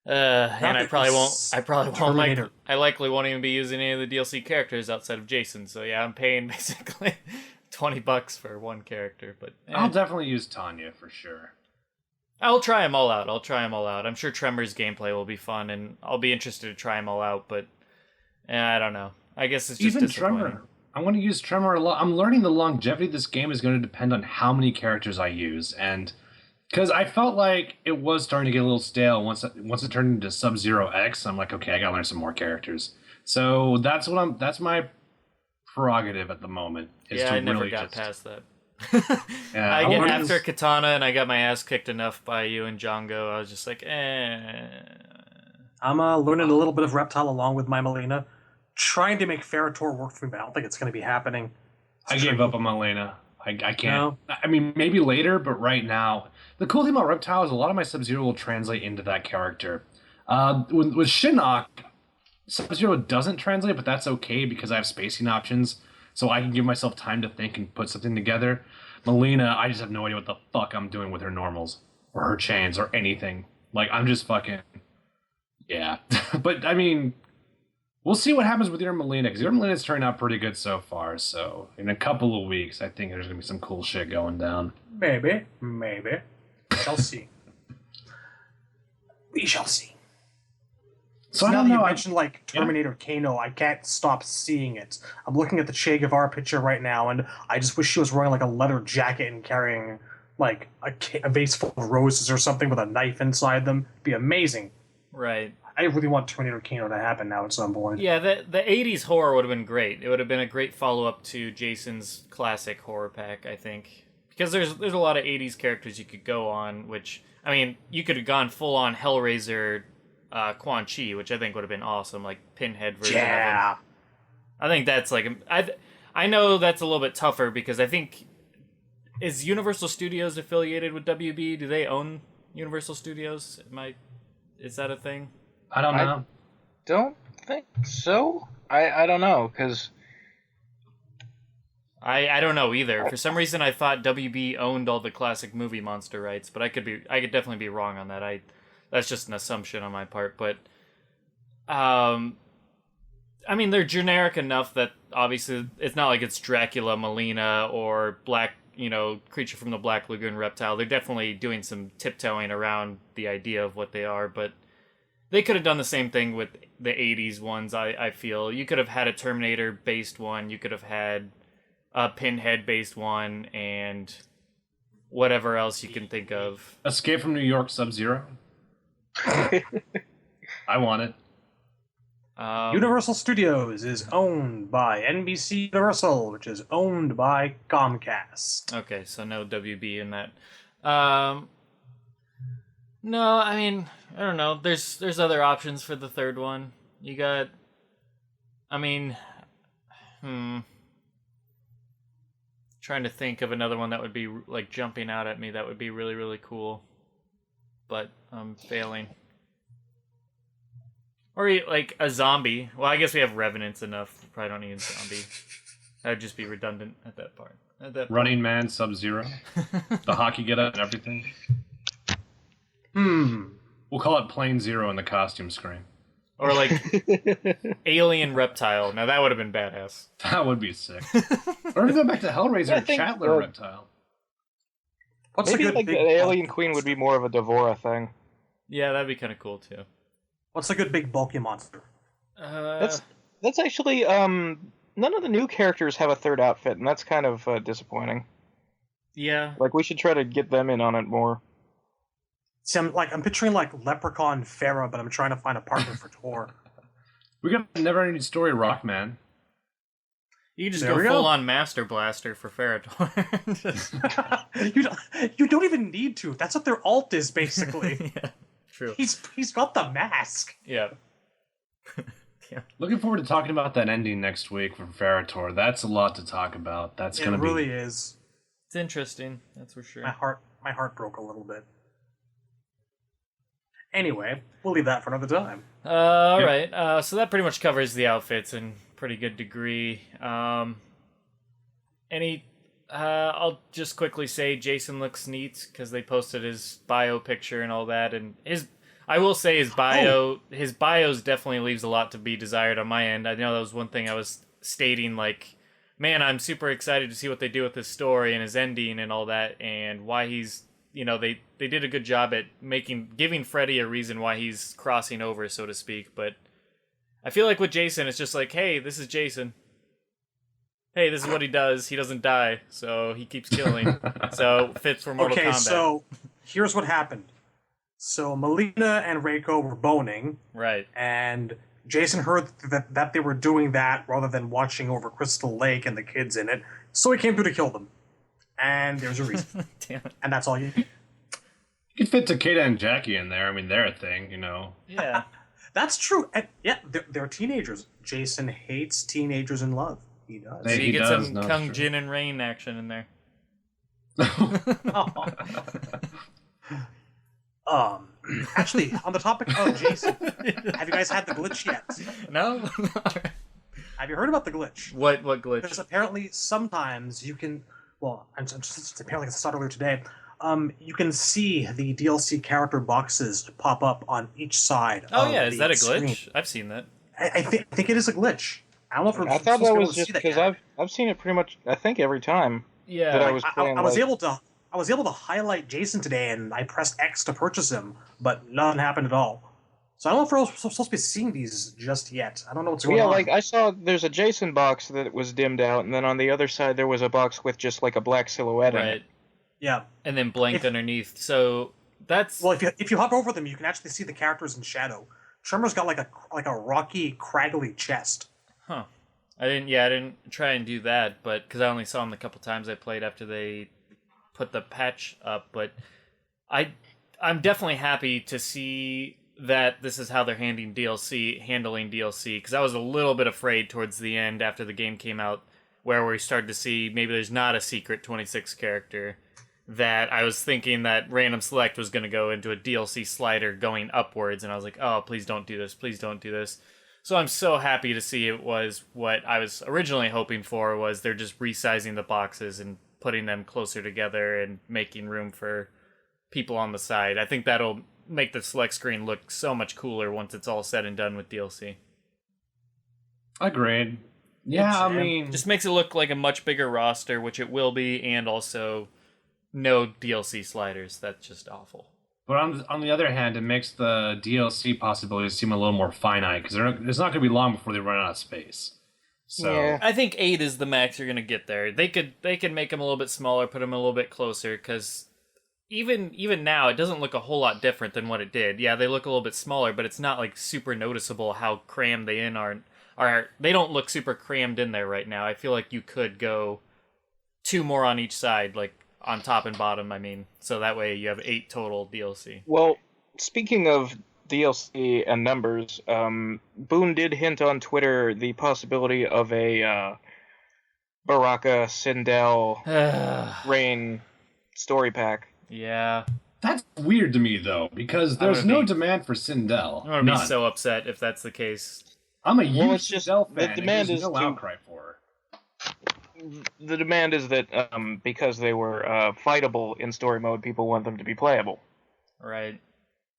And I probably won't. I likely won't even be using any of the DLC characters outside of Jason. So yeah, I'm paying basically $20 for one character. But I'll definitely use Tanya for sure. I'll try them all out. I'm sure Tremor's gameplay will be fun, and I'll be interested to try them all out. But I don't know. I guess it's just even disappointing. Tremor. I want to use Tremor a lot. I'm learning the longevity of this game is going to depend on how many characters I use, and because I felt like it was starting to get a little stale once it turned into Sub-Zero X. I'm like, okay, I gotta learn some more characters. So that's my prerogative at the moment. I never got past that. Yeah, after Katana and I got my ass kicked enough by you and Django, I was just like, I'm learning a little bit of Reptile along with my Melina, trying to make Ferritor work for me, but I don't think it's going to be happening. I gave up on Melina. I can't. No. I mean, maybe later, but right now. The cool thing about Reptile is a lot of my Sub-Zero will translate into that character. With Shinnok, Sub-Zero doesn't translate, but that's okay because I have spacing options, so I can give myself time to think and put something together. Melina, I just have no idea what the fuck I'm doing with her normals, or her chains, or anything. Like, I'm just fucking... Yeah. But, I mean... We'll see what happens with your Melina, because your Melina's turned out pretty good so far, so in a couple of weeks, I think there's going to be some cool shit going down. Maybe. Shall see. We shall see. So now I don't that know. you mentioned, like, Terminator Kano, I can't stop seeing it. I'm looking at the Che Guevara picture right now, and I just wish she was wearing, like, a leather jacket and carrying, like, a vase full of roses or something with a knife inside them. It'd be amazing. Right. I really want Terminator Kano to happen now at some point. Yeah, the 80s horror would have been great. It would have been a great follow-up to Jason's classic horror pack, I think. Because there's a lot of 80s characters you could go on, which, I mean, you could have gone full-on Hellraiser Quan Chi, which I think would have been awesome, like Pinhead version of him. I think that's like... I know that's a little bit tougher, because I think... Is Universal Studios affiliated with WB? Do they own Universal Studios? Is that a thing? I don't know. I don't think so. I don't know, because... I don't know either. For some reason, I thought WB owned all the classic movie monster rights, but I could definitely be wrong on that. That's just an assumption on my part. But, I mean, they're generic enough that obviously it's not like it's Dracula, Melina, or Creature from the Black Lagoon Reptile. They're definitely doing some tiptoeing around the idea of what they are, but they could have done the same thing with the 80s ones, I feel. You could have had a Terminator-based one. You could have had a Pinhead-based one, and whatever else you can think of. Escape from New York Sub-Zero? I want it. Universal Studios is owned by NBC Universal, which is owned by Comcast. Okay, so no WB in that. No, I mean, I don't know. There's other options for the third one. You got I mean, trying to think of another one that would be like jumping out at me that would be really, really cool. But I'm failing. Or like a zombie. Well, I guess we have revenants enough. We probably don't need a zombie. That would just be redundant at that part. Running Man, Sub-Zero, the hockey get-up and everything. We'll call it Plain Zero in the costume screen. Or like Alien Reptile. Now that would have been badass. That would be sick. Or to go back to Hellraiser, Chatler Reptile. Maybe like the Alien Queen would be more of a Devora thing. Yeah, that'd be kind of cool too. What's a good big bulky monster? That's actually none of the new characters have a third outfit, and that's kind of disappointing. Yeah. Like we should try to get them in on it more. See, I'm picturing like Leprechaun Farah, but I'm trying to find a partner for Tor. We got a never-ending story Rockman. You can just go full-on Master Blaster for Ferrator. you don't even need to. That's what their alt is, basically. Yeah, true. He's got the mask. Yeah. Looking forward to talking about that ending next week for Ferrator. That's a lot to talk about. It really is. It's interesting, that's for sure. My heart broke a little bit. Anyway, we'll leave that for another time. All right. So that pretty much covers the outfits in pretty good degree. I'll just quickly say Jason looks neat because they posted his bio picture and all that, and I will say his bios definitely leaves a lot to be desired on my end. I know that was one thing I was stating, like, man, I'm super excited to see what they do with his story and his ending and all that, and why he's, they did a good job at giving Freddy a reason why he's crossing over, so to speak. But I feel like with Jason, it's just like, hey, this is Jason. Hey, this is what he does. He doesn't die, so he keeps killing. So fits for Mortal Kombat. Okay, so here's what happened. So Melina and Reiko were boning. Right. And Jason heard that they were doing that rather than watching over Crystal Lake and the kids in it, so he came through to kill them. And there's a reason. Damn it. And that's all you need. You could fit Takeda and Jackie in there. I mean, they're a thing, Yeah. That's true. And yeah, they're teenagers. Jason hates teenagers in love. He does. So you get some Kung Jin and Rain action in there. Actually, on the topic of Jason, have you guys had the glitch yet? No? Have you heard about the glitch? What glitch? Because apparently sometimes you can, apparently it's started earlier today, you can see the DLC character boxes pop up on each side. Oh yeah, is that a glitch? Screen. I've seen that. I think it is a glitch. I don't know if I thought that was just because I've seen it pretty much, I think, every time. Yeah. That I was playing. I was able to highlight Jason today, and I pressed X to purchase him, but nothing happened at all. So I don't know if we're supposed to be seeing these just yet. I don't know what's going on. Yeah, like I saw there's a Jason box that was dimmed out, and then on the other side there was a box with just like a black silhouette in it. Yeah. And then blanked underneath. So that's if you hover over them, you can actually see the characters in shadow. Tremor's got like a rocky, craggy chest. Huh. I didn't try and do that, but because I only saw them the couple times I played after they put the patch up. But I'm definitely happy to see that this is how they're handling DLC, because I was a little bit afraid towards the end after the game came out, where we started to see maybe there's not a secret 26 character, that I was thinking that random select was going to go into a DLC slider going upwards, and I was like, oh, please don't do this. So I'm so happy to see it was what I was originally hoping for, was they're just resizing the boxes and putting them closer together and making room for people on the side. I think that'll make the select screen look so much cooler once it's all said and done with DLC. Agreed. Yeah, I mean, just makes it look like a much bigger roster, which it will be, and also no DLC sliders. That's just awful. But on the other hand, it makes the DLC possibilities seem a little more finite, because it's not going to be long before they run out of space. So yeah. I think 8 is the max you're going to get there. They could make them a little bit smaller, put them a little bit closer, because even now it doesn't look a whole lot different than what it did. Yeah, they look a little bit smaller, but it's not like super noticeable how crammed they are. They don't look super crammed in there right now. I feel like you could go 2 more on each side, like on top and bottom, I mean. So that way you have 8 total DLC. Well, speaking of DLC and numbers, Boon did hint on Twitter the possibility of a Baraka, Sindel, Rain story pack. Yeah. That's weird to me, though, because there's no demand for Sindel. I'm going to be so upset if that's the case. I'm a huge Sindel fan, the demand and there's is no outcry for her. The demand is that because they were fightable in story mode, people want them to be playable. Right.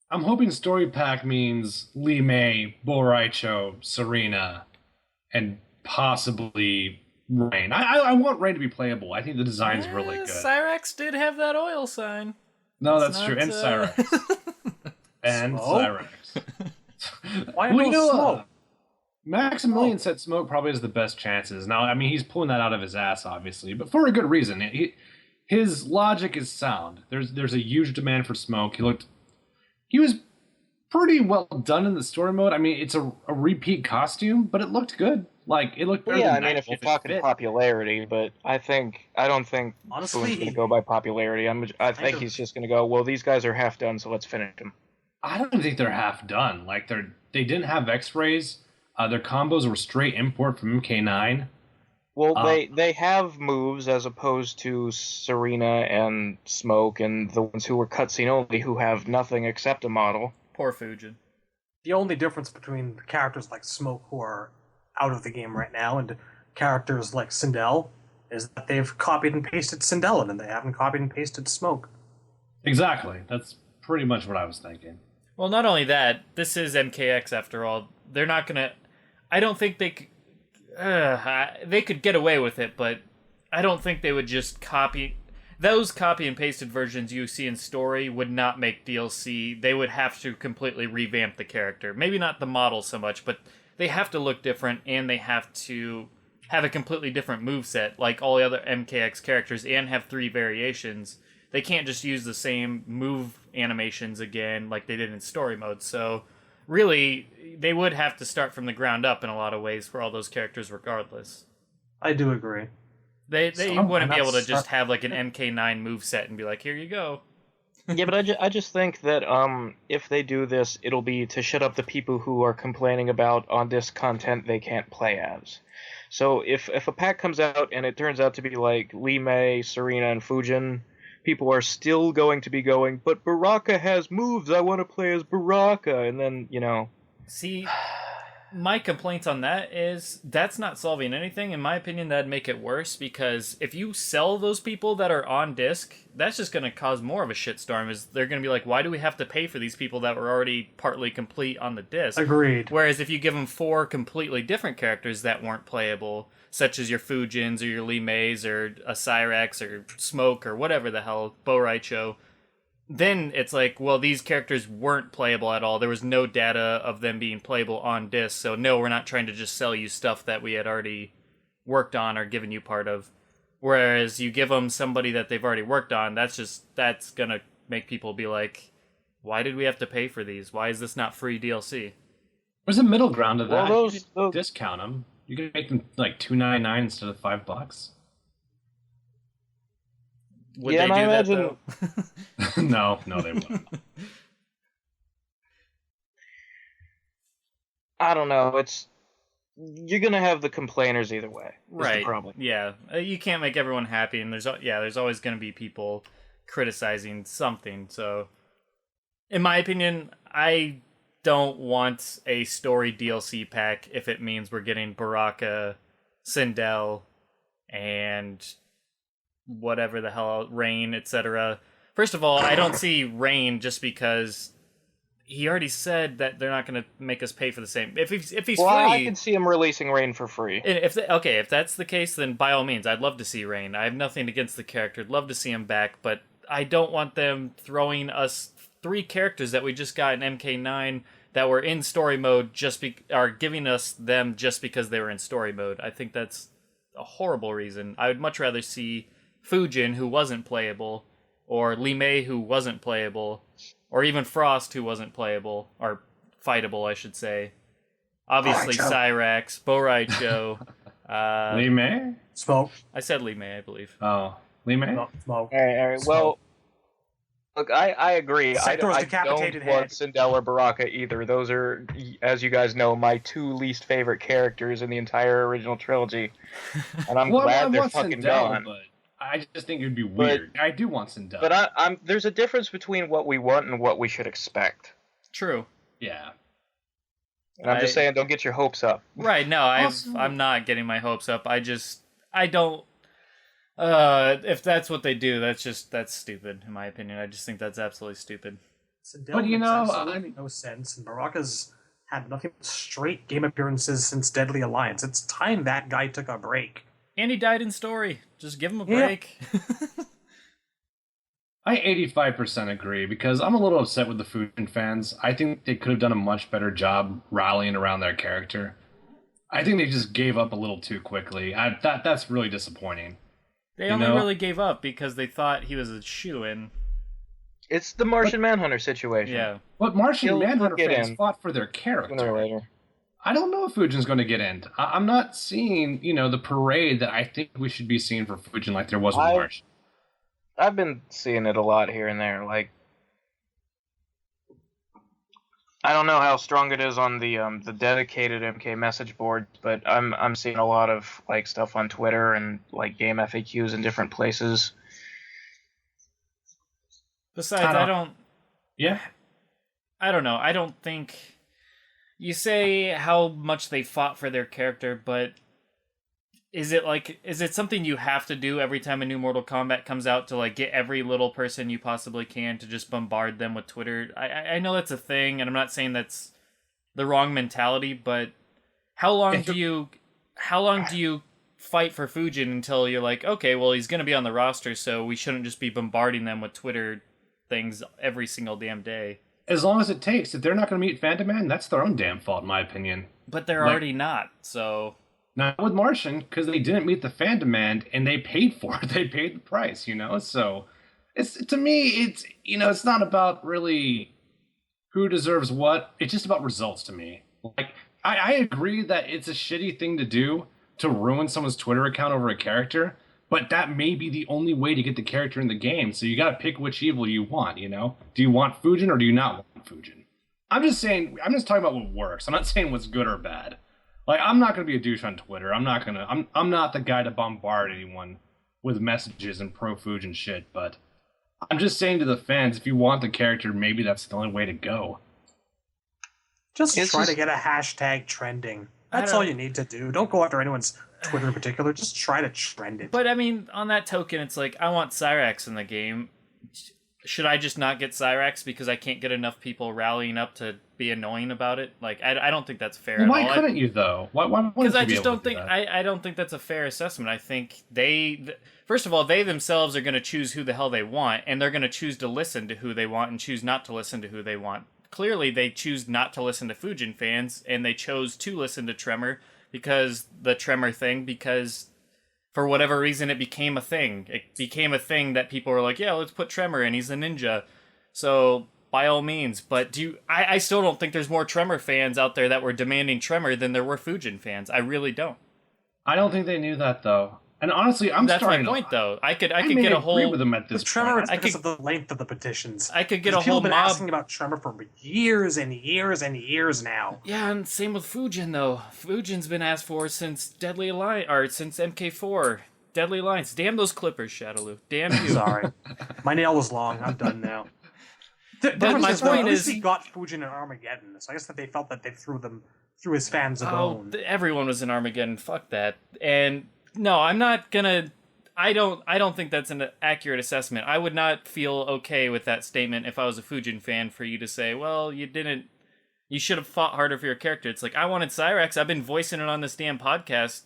I'm hoping story pack means Lee May, Boraicho, Serena, and possibly Rain. I want Rain to be playable. I think the design's really good. Cyrax did have that oil sign. No, that's true. And Cyrax. And Cyrax. Why no Smoke? Maximilian said Smoke probably has the best chances. Now, I mean, he's pulling that out of his ass, obviously, but for a good reason. His logic is sound. There's a huge demand for Smoke. He was pretty well done in the story mode. I mean, it's a repeat costume, but it looked good. Like, it looked better than if you're talking popularity, but I don't think honestly Boone's going to go by popularity. I think he's just going to go, well, these guys are half done, so let's finish them. I don't think they're half done. Like, they didn't have X-rays. Their combos were straight import from MK9. Well, they have moves as opposed to Serena and Smoke and the ones who were cutscene only who have nothing except a model. Poor Fujin. The only difference between characters like Smoke, who are out of the game right now, and characters like Sindel is that they've copied and pasted Sindel in, and they haven't copied and pasted Smoke. Exactly. That's pretty much what I was thinking. Well, not only that, this is MKX after all. They're not going to... I don't think they could get away with it, but I don't think they would just copy... Those copy and pasted versions you see in story would not make DLC. They would have to completely revamp the character. Maybe not the model so much, but they have to look different, and they have to have a completely different moveset, like all the other MKX characters, and have 3 variations. They can't just use the same move animations again like they did in story mode, so... Really, they would have to start from the ground up in a lot of ways for all those characters regardless. I do agree. They wouldn't be able to just have like an MK9 moveset and be like, here you go. Yeah, but I just think that if they do this, it'll be to shut up the people who are complaining about on-disc content they can't play as. So if a pack comes out and it turns out to be like Lee May, Serena, and Fujin... people are still going to be going, but Baraka has moves, I want to play as Baraka, and then, See, my complaint on that is, that's not solving anything. In my opinion, that'd make it worse, because if you sell those people that are on disc, that's just going to cause more of a shitstorm, is they're going to be like, why do we have to pay for these people that were already partly complete on the disc? Agreed. Whereas if you give them 4 completely different characters that weren't playable, such as your Fujins or your Lee Mays or a Cyrax or Smoke or whatever the hell, Boraicho, then it's like, well, these characters weren't playable at all. There was no data of them being playable on disc, so no, we're not trying to just sell you stuff that we had already worked on or given you part of. Whereas you give them somebody that they've already worked on, that's gonna make people be like, why did we have to pay for these? Why is this not free DLC? There's a middle ground to that. Well, you can discount them. You can make them like $2.99 instead of $5. Would they do that, though? No, they wouldn't. I don't know. You're gonna have the complainers either way. Right. Probably. Yeah. You can't make everyone happy, and there's always gonna be people criticizing something. So, in my opinion, I don't want a story DLC pack if it means we're getting Baraka, Sindel, and whatever the hell, Rain, etc. First of all, I don't see Rain just because he already said that they're not going to make us pay for the same. If he's free, I can see him releasing Rain for free. If that's the case, then by all means, I'd love to see Rain. I have nothing against the character. I'd love to see him back, but I don't want them throwing us 3 characters that we just got in MK9 that were in story mode are giving us them just because they were in story mode. I think that's a horrible reason. I would much rather see Fujin, who wasn't playable, or Lee May, who wasn't playable, or even Frost, who wasn't playable, or fightable, I should say. Obviously, Cyrax, Boraicho. Lee May? Smoke. I said Lee May, I believe. Oh, Lee May? No, Smoke. All right. Smoke. Well, Look, I agree. Sektor's I decapitated don't want head. Sindel or Baraka either. Those are, as you guys know, my two least favorite characters in the entire original trilogy. And I'm Well, I glad they're want fucking Sindel, gone. but I just think it would be weird. I do want Sindel. But I'm there's a difference between what we want and what we should expect. True. Yeah. And I'm just saying, don't get your hopes up. Right, no, I'm not getting my hopes up. I don't... if that's what they do, that's stupid, in my opinion. I just think that's absolutely stupid. Sindel But, you makes know, absolutely no sense, and Baraka's had nothing but straight game appearances since Deadly Alliance. It's time that guy took a break. And he died in story. Just give him a Yeah. break. I 85% agree, because I'm a little upset with the Fujin fans. I think they could have done a much better job rallying around their character. I think they just gave up a little too quickly. That's really disappointing. They only really gave up because they thought he was a shoo-in. It's the Martian Manhunter situation. Yeah. But Martian Manhunter get fans in. fought for their Sooner or character. later. I don't know if Fujin's going to get in. I'm not seeing, the parade that I think we should be seeing for Fujin like there was with Martian. I've been seeing it a lot here and there. Like, I don't know how strong it is on the dedicated MK message board, but I'm seeing a lot of like stuff on Twitter and like game FAQs in different places. Besides, Yeah. I don't know. I don't think... You say how much they fought for their character, but is it something you have to do every time a new Mortal Kombat comes out to like get every little person you possibly can to just bombard them with Twitter? I know that's a thing, and I'm not saying that's the wrong mentality, but how long do you fight for Fujin until you're like, okay, well, he's going to be on the roster, so we shouldn't just be bombarding them with Twitter things every single damn day? As long as it takes. If they're not going to meet Phantom Man, that's their own damn fault, in my opinion. But they're already not, so... Not with Martian, because they didn't meet the fan demand, and they paid for it. They paid the price, So, to me, it's not about really who deserves what. It's just about results to me. Like, I agree that it's a shitty thing to do to ruin someone's Twitter account over a character, but that may be the only way to get the character in the game, so you gotta pick which evil you want, Do you want Fujin or do you not want Fujin? I'm just talking about what works. I'm not saying what's good or bad. Like, I'm not gonna be a douche on Twitter. I'm not the guy to bombard anyone with messages and pro Fujin shit, but I'm just saying to the fans, if you want the character, maybe that's the only way to go. Just try to get a hashtag trending. That's all you need to do. Don't go after anyone's Twitter in particular. Just try to trend it. But I mean, on that token, it's like, I want Cyrax in the game. Should I just not get Cyrax because I can't get enough people rallying up to be annoying about it? Like, I don't think that's fair. Well, why couldn't you though? Because I just don't think I don't think that's a fair assessment. I think first of all, they themselves are going to choose who the hell they want, and they're going to choose to listen to who they want and choose not to listen to who they want. Clearly, they choose not to listen to Fujin fans, and they chose to listen to Tremor because for whatever reason, it became a thing. It became a thing that people were like, yeah, let's put Tremor in. He's a ninja. So, by all means. But I still don't think there's more Tremor fans out there that were demanding Tremor than there were Fujin fans. I really don't. I don't think they knew that, though. And honestly, That's my point, though. I could get a whole... agree with them at this with Tremor, point. it's because of the length of the petitions. I could get a people whole have been mob... asking about Tremor for years and years and years now. Yeah, and same with Fujin, though. Fujin's been asked for since Deadly Alliance, or since MK4. Deadly Alliance. Damn those clippers, Shadowloo. Damn you. Sorry. My nail was long. I'm done now. But my point is... he got Fujin in Armageddon, so I guess that they felt that they threw his fans a bone. Everyone was in Armageddon. Fuck that. And no, I'm not gonna... I don't think that's an accurate assessment. I would not feel okay with that statement if I was a Fujin fan for you to say, well, you should have fought harder for your character. It's like, I wanted Cyrax. I've been voicing it on this damn podcast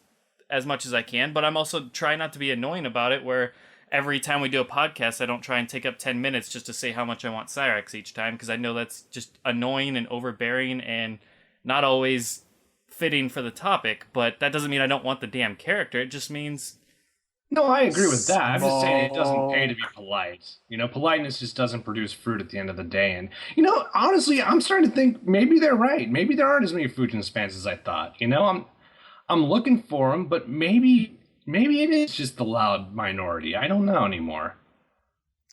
as much as I can, but I'm also trying not to be annoying about it, where every time we do a podcast, I don't try and take up 10 minutes just to say how much I want Cyrax each time, because I know that's just annoying and overbearing and not always fitting for the topic, but that doesn't mean I don't want the damn character. It just means... No, I agree with that. I'm just saying it doesn't pay to be polite. Politeness just doesn't produce fruit at the end of the day. And, honestly, I'm starting to think maybe they're right. Maybe there aren't as many Fujin fans as I thought. I'm looking for them, but maybe it is just the loud minority. I don't know anymore.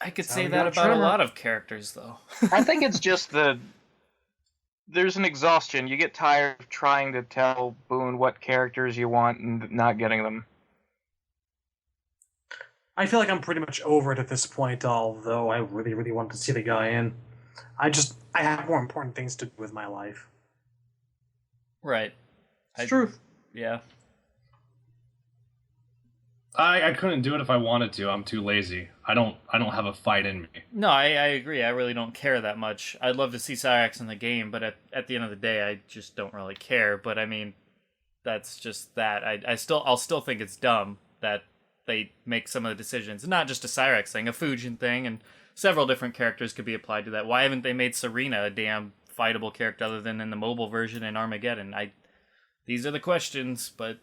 I could That's say how we that got about a Trimmer. lot of characters, though. I think it's just there's an exhaustion. You get tired of trying to tell Boon what characters you want and not getting them. I feel like I'm pretty much over it at this point, although I really, really want to see the guy in. I have more important things to do with my life. Right. It's truth. Yeah. I couldn't do it if I wanted to. I'm too lazy. I don't have a fight in me. No, I agree. I really don't care that much. I'd love to see Cyrax in the game, but at the end of the day, I just don't really care. But I mean, that's just that. I'll still think it's dumb that they make some of the decisions. Not just a Cyrax thing, a Fujin thing, and several different characters could be applied to that. Why haven't they made Serena a damn fightable character other than in the mobile version in Armageddon? These are the questions, but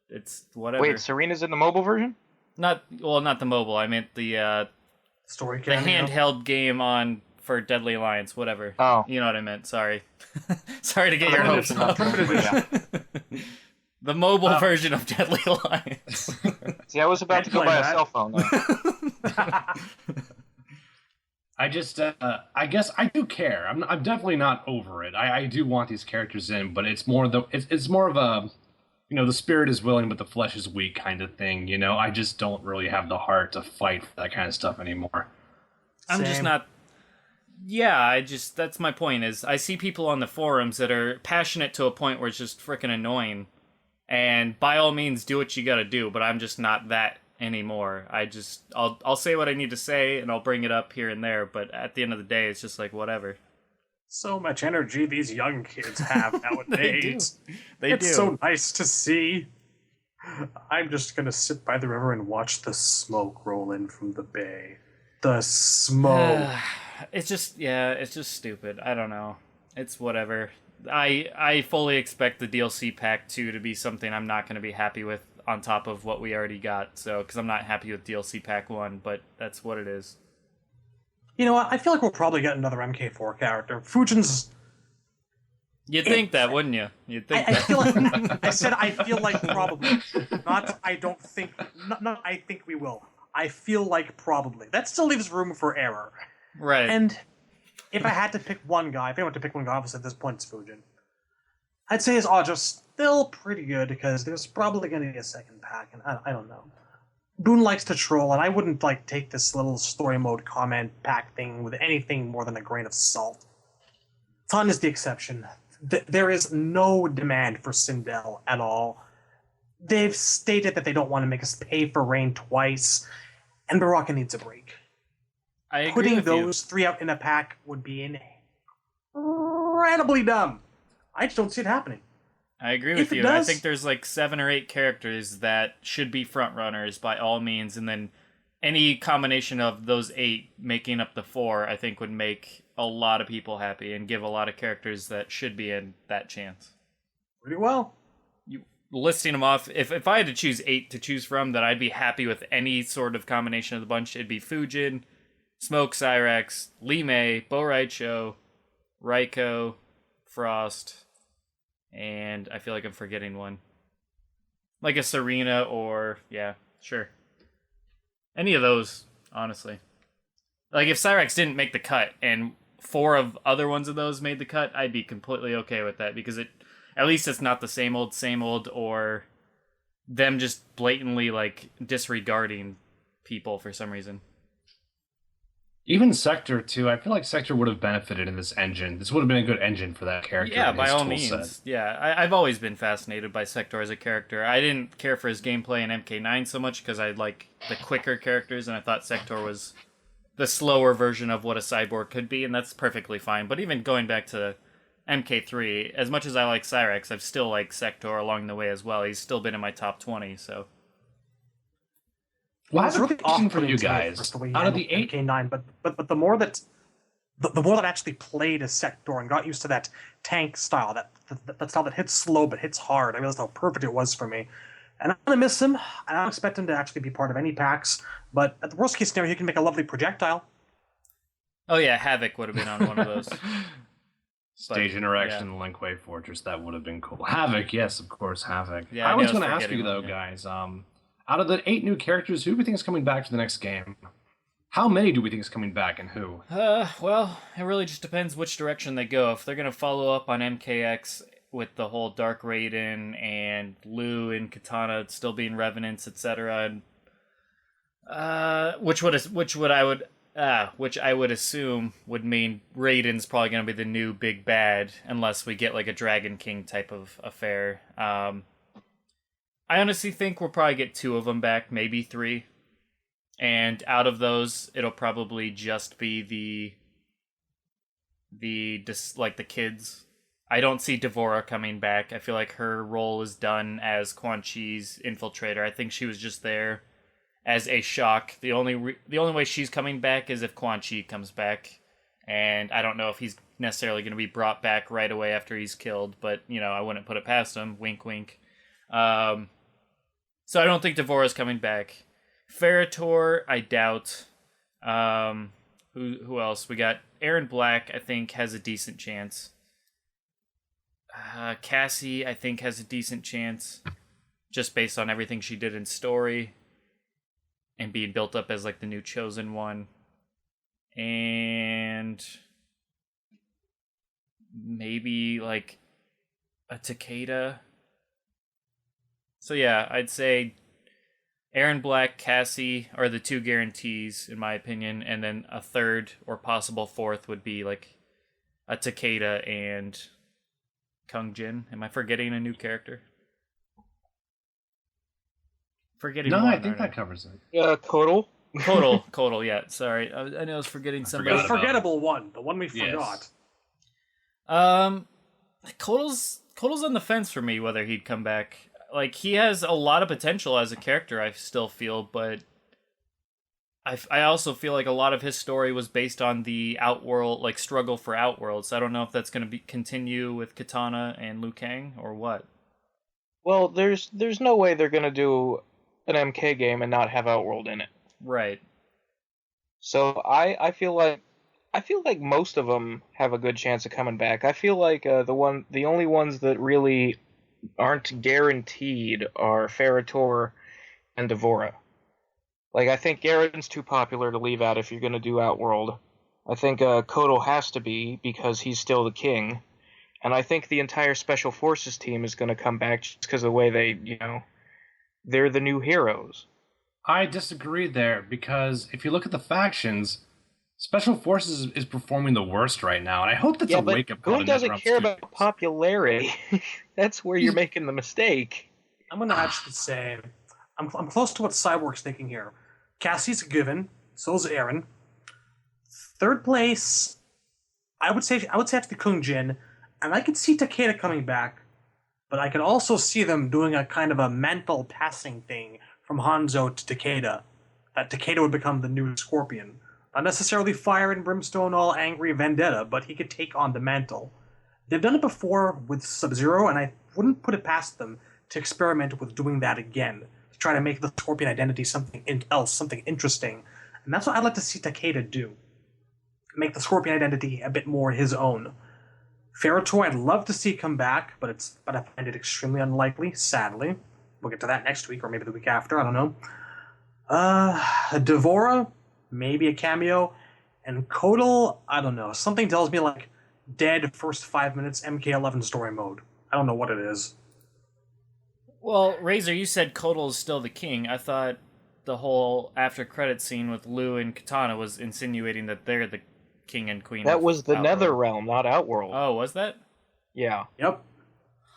it's whatever. Wait, Serena's in the mobile version? Not the mobile. I meant the Story the cameo. handheld game for Deadly Alliance, whatever. Oh. You know what I meant. Sorry. Sorry to get your hopes up. Yeah. The mobile version of Deadly Alliance. See, I was about to go Play buy a that. cell phone, though. I just, I guess I do care. I'm definitely not over it. I do want these characters in, but it's more it's more of a, the spirit is willing, but the flesh is weak kind of thing. I just don't really have the heart to fight for that kind of stuff anymore. I'm just Same. not. Yeah, that's my point. Is I see people on the forums that are passionate to a point where it's just freaking annoying, and by all means do what you got to do. But I'm just not that anymore. I'll say what I need to say, and I'll bring it up here and there. But at the end of the day, it's just like whatever. So much energy these young kids have nowadays. It's so nice to see. I'm just gonna sit by the river and watch the smoke roll in from the bay. The smoke. It's just stupid. I don't know. It's whatever. I fully expect the DLC pack 2 to be something I'm not going to be happy with on top of what we already got. So, because I'm not happy with DLC pack 1, but that's what it is. You know what? I feel like we'll probably get another MK4 character. Fujin's. You'd think that, wouldn't you? You'd think I that. feel like I said. I feel like probably. Not. I don't think. Not. I think we will. I feel like probably. That still leaves room for error. Right. And if I had to pick one guy, if I want to pick one guy, obviously at this point it's Fujin. I'd say his odds are still pretty good because there's probably going to be a second pack, and I don't know. Boon likes to troll, and I wouldn't take this little story mode comment pack thing with anything more than a grain of salt. Fun is the exception. There is no demand for Sindel at all. They've stated that they don't want to make us pay for rain twice, and Baraka needs a break. I agree Putting with those three out in a pack would be incredibly dumb. I just don't see it happening. I agree If with it you. I does- think there's 7 or 8 characters that should be front runners by all means, and then any combination of those 8 making up the 4, I think would make a lot of people happy and give a lot of characters that should be in that chance. Pretty well. Listing them off, if I had to choose 8 to choose from that I'd be happy with any sort of combination of the bunch, it'd be Fujin, Smoke Cyrax, Lee Mei, Bo Raicho, Raiko, Frost, and I feel like I'm forgetting one. Like a Serena or, yeah, sure. Any of those, honestly. Like if Cyrax didn't make the cut and 4 of other ones of those made the cut, I'd be completely okay with that because at least it's not the same old, or them just blatantly disregarding people for some reason. Even Sector too. I feel like Sector would have benefited in this engine. This would have been a good engine for that character. Yeah, and by his all tool means. set. Yeah, I've always been fascinated by Sector as a character. I didn't care for his gameplay in MK9 so much because I like the quicker characters, and I thought Sector was the slower version of what a cyborg could be, and that's perfectly fine. But even going back to MK3, as much as I like Cyrax, I've still liked Sector along the way as well. He's still been in my top 20, so... Well, I It's have a really question for off-putting you to me guys. first the way he Out of the handled 8, MK9, but the more that the more that actually played as Sector and got used to that tank style, that style that hits slow but hits hard, I realized how perfect it was for me. And I'm gonna miss him. I don't expect him to actually be part of any packs, but at the worst case scenario, he can make a lovely projectile. Oh yeah, Havoc would have been on one of those. Stage But, interaction yeah. in Linkway Fortress, that would have been cool. Havoc, yes, of course, Havoc. Yeah, I I was was going to ask forgetting you though, one, yeah. guys. Out of the 8 new characters, who do you think is coming back to the next game? How many do we think is coming back, and who? Well, it really just depends which direction they go. If they're gonna follow up on MKX with the whole Dark Raiden and Liu and Katana still being revenants, etc., and which I would assume would mean Raiden's probably gonna be the new big bad, unless we get like a Dragon King type of affair. I honestly think we'll probably get 2 of them back, maybe 3. And out of those, it'll probably just be the kids. I don't see Devora coming back. I feel like her role is done as Quan Chi's infiltrator. I think she was just there as a shock. The only way she's coming back is if Quan Chi comes back, and I don't know if he's necessarily going to be brought back right away after he's killed. But I wouldn't put it past him. Wink, wink. So I don't think Devora's coming back. Ferritor, I doubt. Who else? We got Aaron Black, I think, has a decent chance. Cassie, I think, has a decent chance. Just based on everything she did in story. And being built up as, like, the new chosen one. And maybe, like, a Takeda. So, yeah, I'd say Aaron Black, Cassie are the 2 guarantees, in my opinion, and then a third or possible fourth would be like a Takeda and Kung Jin. Am I forgetting a new character? No, I think that covers it. Kodal. Kodal, yeah. Sorry, I know I was forgetting somebody. The forgettable one, the one we forgot. Kodal's on the fence for me whether he'd come back. Like, he has a lot of potential as a character, I still feel, but I also feel like a lot of his story was based on the Outworld, like, struggle for Outworld, so I don't know if that's going to continue with Katana and Liu Kang, or what. Well, there's no way they're going to do an MK game and not have Outworld in it. Right. So I feel like most of them have a good chance of coming back. I feel like the only ones that really aren't guaranteed are Ferritor and Devora. Like, I think Garen's too popular to leave out if you're going to do Outworld. I think Kodal has to be because he's still the king. And I think the entire Special Forces team is going to come back just because of the way they're the new heroes. I disagree there, because if you look at the factions, Special Forces is performing the worst right now, and I hope that's a wake-up call. Boon doesn't care about popularity. That's where you're making the mistake. I'm going to actually say, I'm close to what Cyborg's thinking here. Cassie's a given, so is Aaron. Third place, I would say actually Kung Jin, and I could see Takeda coming back, but I could also see them doing a kind of a mantle passing thing from Hanzo to Takeda. That Takeda would become the new Scorpion. Not necessarily fire and brimstone, all angry vendetta, but he could take on the mantle. They've done it before with Sub-Zero, and I wouldn't put it past them to experiment with doing that again, to try to make the Scorpion identity something else, something interesting. And that's what I'd like to see Takeda do. Make the Scorpion identity a bit more his own. Ferritor, I'd love to see come back, but I find it extremely unlikely, sadly. We'll get to that next week, or maybe the week after, I don't know. Devora, maybe a cameo. And Kodal, I don't know. Something tells me, like, dead first 5 minutes MK11 story mode. I don't know what it is. Well, Razor, you said Kodal is still the king. I thought the whole after-credit scene with Liu and Katana was insinuating that they're the king and queen. That was the NetherRealm, not Outworld. Oh, was that? Yeah. Yep.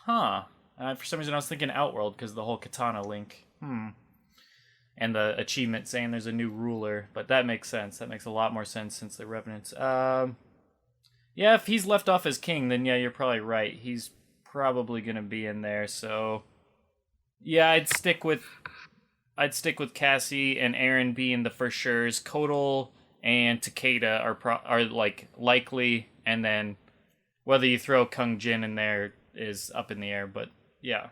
Huh. For some reason I was thinking Outworld because the whole Katana link. And the achievement saying there's a new ruler. But that makes sense. That makes a lot more sense since they're revenants. Yeah, if he's left off as king, then yeah, you're probably right. He's probably going to be in there, so... Yeah, I'd stick with Cassie and Aaron being the for sures. Kodal and Takeda are like likely, and then whether you throw Kung Jin in there is up in the air, but yeah.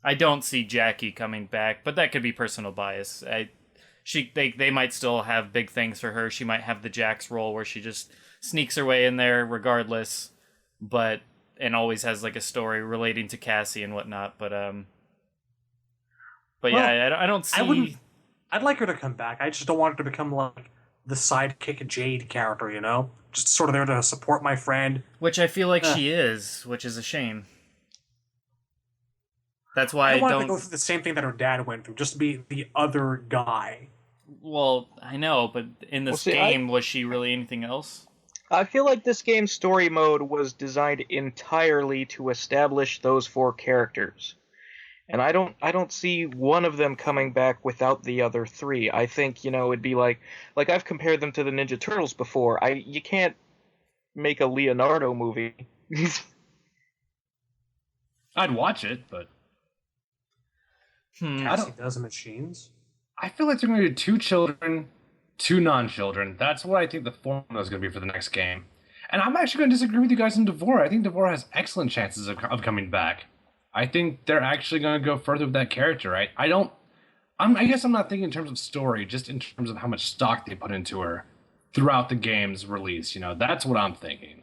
I don't see Jackie coming back, but that could be personal bias. They might still have big things for her. She might have the Jax role where she just sneaks her way in there regardless, and always has like a story relating to Cassie and whatnot, but yeah, I don't see... I'd like her to come back. I just don't want her to become like the sidekick Jade character, you know? Just sort of there to support my friend. Which I feel like she is, which is a shame. That's why I don't want to go through the same thing that her dad went through, just to be the other guy. Well, I know, but in this game, was she really anything else? I feel like this game's story mode was designed entirely to establish those 4 characters. And I don't see one of them coming back without the other 3. I think, it'd be like I've compared them to the Ninja Turtles before. You can't make a Leonardo movie. I'd watch it, but Cassie does machines. I feel like they're going to do 2 children, 2 non-children. That's what I think the formula is going to be for the next game. And I'm actually going to disagree with you guys on Devora. I think Devora has excellent chances of coming back. I think they're actually going to go further with that character. I guess I'm not thinking in terms of story, just in terms of how much stock they put into her throughout the game's release. That's what I'm thinking.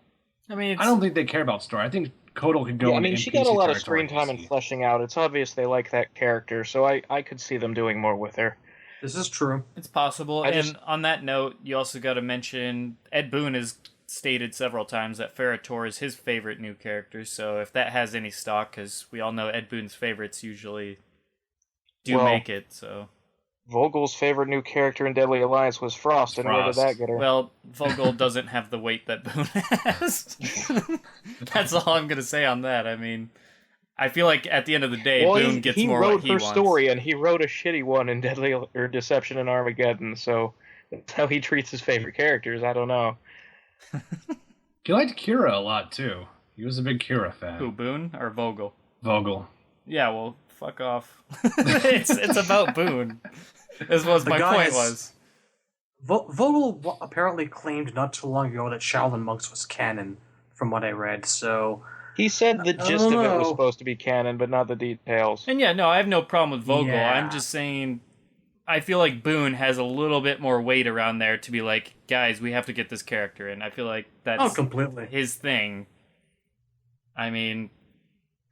I mean, I don't think they care about story. I think Kodal could go. Yeah, I mean, she got a lot of screen time and fleshing out. It's obvious they like that character, so I could see them doing more with her. This is true. It's possible. And on that note, you also got to mention Ed Boon has stated several times that Ferritor is his favorite new character. So if that has any stock, because we all know Ed Boon's favorites usually make it. So Vogel's favorite new character in Deadly Alliance was Frost, and where did that get her? Well, Vogel doesn't have the weight that Boon has. That's all I'm gonna say on that. I mean, I feel like at the end of the day, Boon gets more what he wants. He wrote her story, and he wrote a shitty one in Deception and Armageddon. So that's how he treats his favorite characters. I don't know. He liked Kira a lot too. He was a big Kira fan. Who, Boon or Vogel? Vogel. Yeah, well, fuck off. it's about Boon. As was my point was. Vogel apparently claimed not too long ago that Shaolin Monks was canon, from what I read. So he said the gist of it was supposed to be canon, but not the details. And yeah, no, I have no problem with Vogel. Yeah. I'm just saying, I feel like Boon has a little bit more weight around there to be like, guys, we have to get this character in. I feel like that's completely his thing. I mean,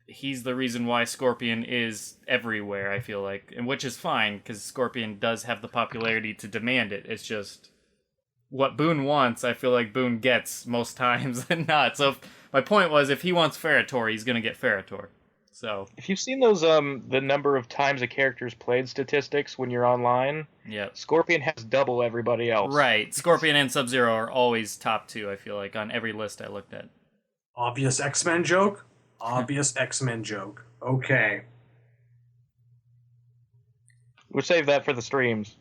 he's the reason why Scorpion is everywhere, I feel like, and which is fine, because Scorpion does have the popularity to demand it. It's just what Boon wants, I feel like Boon gets most times than not. So my point was, if he wants Ferritor, he's going to get Ferritor. So if you've seen those the number of times a character's played statistics when you're online, Scorpion has double everybody else. Right. Scorpion and Sub-Zero are always top 2, I feel like, on every list I looked at. Obvious X-Men joke? Obvious X-Men joke. Okay. We'll save that for the streams.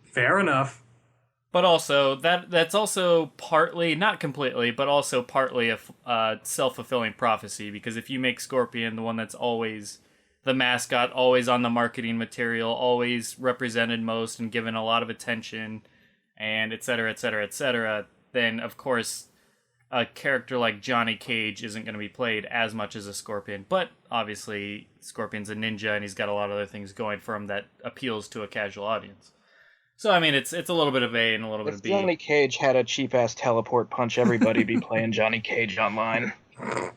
Fair enough. But also, that's also partly, not completely, but also partly a self-fulfilling prophecy, because if you make Scorpion the one that's always the mascot, always on the marketing material, always represented most and given a lot of attention, and et cetera, then, of course, a character like Johnny Cage isn't going to be played as much as a Scorpion. But, obviously, Scorpion's a ninja, and he's got a lot of other things going for him that appeals to a casual audience. So, I mean, it's a little bit of A and a little bit of B. If Johnny Cage had a cheap-ass teleport punch, everybody be playing Johnny Cage online. It's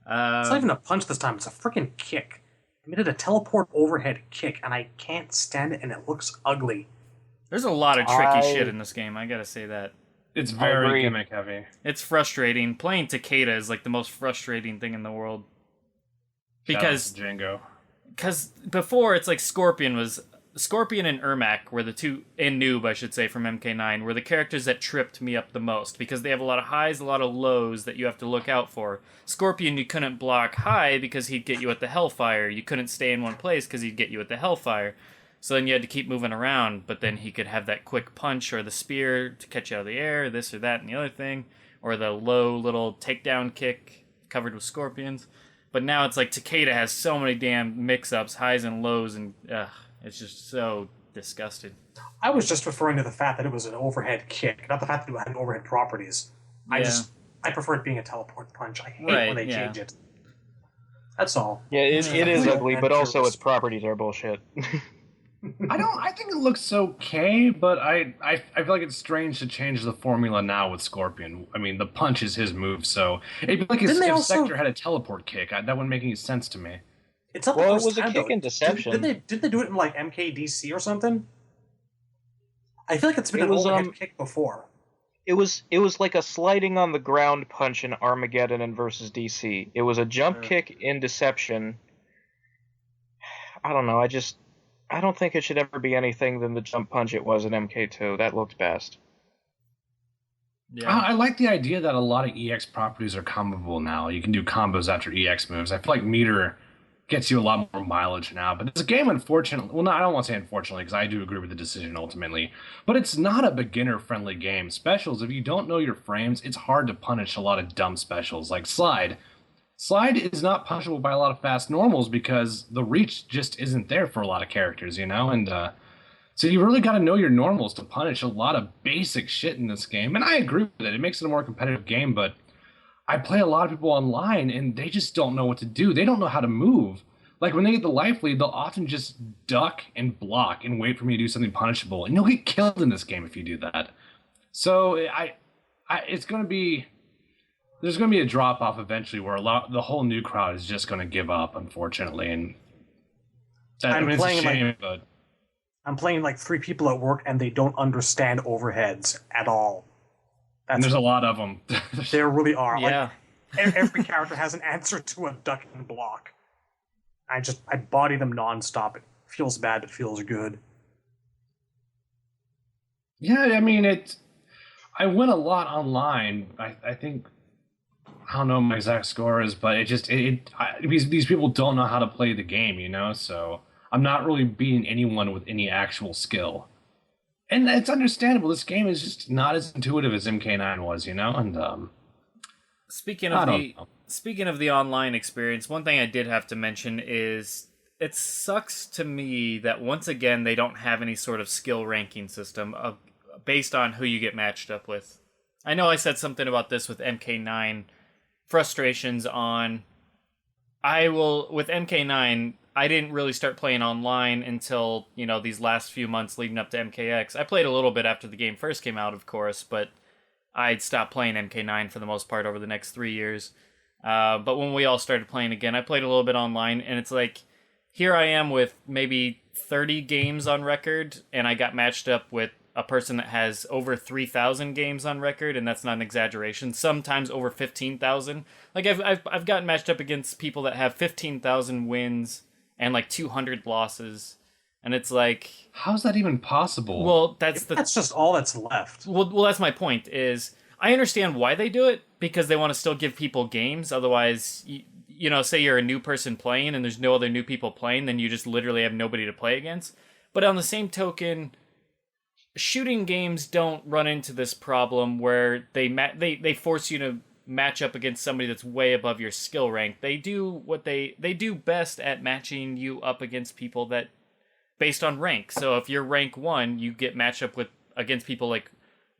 not even a punch this time, it's a freaking kick. I made it a teleport overhead kick, and I can't stand it, and it looks ugly. There's a lot of tricky shit in this game, I gotta say that. It's very gimmick heavy. It's frustrating. Playing Takeda is like the most frustrating thing in the world. Because Django. Because before, it's like Scorpion and Ermac were the two, and Noob, I should say, from MK9, were the characters that tripped me up the most, because they have a lot of highs, a lot of lows that you have to look out for. Scorpion, you couldn't block high because he'd get you at the Hellfire. You couldn't stay in one place because he'd get you at the Hellfire. So then you had to keep moving around, but then he could have that quick punch or the spear to catch you out of the air, this or that and the other thing, or the low little takedown kick covered with scorpions. But now it's like Takeda has so many damn mix-ups, highs and lows, and it's just so disgusting. I was just referring to the fact that it was an overhead kick, not the fact that it had overhead properties. Yeah. I prefer it being a teleport punch. I hate when they change it. That's all. Yeah, it is ugly, but also its properties are bullshit. I think it looks okay, but I feel like it's strange to change the formula now with Scorpion. I mean, the punch is his move, so it'd be like if Sector had a teleport kick. That wouldn't make any sense to me. It's not the Well, it first was a time, kick though. in deception. Did they do it in like MKDC or something? I feel like it's been It an was, overhead kick before. It was like a sliding on the ground punch in Armageddon and versus DC. It was a jump kick in Deception. I don't know. I don't think it should ever be anything than the jump punch it was in MK2. That looked best. Yeah. I like the idea that a lot of EX properties are comboable now. You can do combos after EX moves. I feel like Meter gets you a lot more mileage now. But this game, unfortunately, well, no, I don't want to say unfortunately, because I do agree with the decision ultimately. But it's not a beginner-friendly game. Specials, if you don't know your frames, it's hard to punish a lot of dumb specials like Slide. Slide is not punishable by a lot of fast normals because the reach just isn't there for a lot of characters, you know? And so you really got to know your normals to punish a lot of basic shit in this game. And I agree with it. It makes it a more competitive game, but I play a lot of people online and they just don't know what to do. They don't know how to move. Like when they get the life lead, they'll often just duck and block and wait for me to do something punishable. And you'll get killed in this game if you do that. So it's going to be, there's going to be a drop off eventually where the whole new crowd is just going to give up, unfortunately. And it's a shame, but I'm playing like 3 people at work and they don't understand overheads at all. And there's a lot of them. There really are. Yeah. Like, every character has an answer to a duck and block. I body them nonstop. It feels bad, but feels good. Yeah, I mean, I win a lot online. I think, I don't know what my exact score is, but these people don't know how to play the game, you know? So I'm not really beating anyone with any actual skill. And it's understandable. This game is just not as intuitive as MK9 was, you know? And Speaking of the online experience, one thing I did have to mention is it sucks to me that once again they don't have any sort of skill ranking system based on who you get matched up with. I know I said something about this with MK9 frustrations on with MK9 I didn't really start playing online until, these last few months leading up to MKX. I played a little bit after the game first came out, of course, but I'd stopped playing MK9 for the most part over the next 3 years. But when we all started playing again, I played a little bit online, and it's like, here I am with maybe 30 games on record, and I got matched up with a person that has over 3,000 games on record, and that's not an exaggeration. Sometimes over 15,000. Like I've gotten matched up against people that have 15,000 wins and like 200 losses, and it's like, how's that even possible? Well, that's just all that's left. Well, that's my point. Is I understand why they do it because they want to still give people games. Otherwise, say you're a new person playing and there's no other new people playing, then you just literally have nobody to play against. But on the same token, shooting games don't run into this problem where they force you to match up against somebody that's way above your skill rank. They do what they do best at matching you up against people that based on rank. So if you're rank 1, you get matched up against people like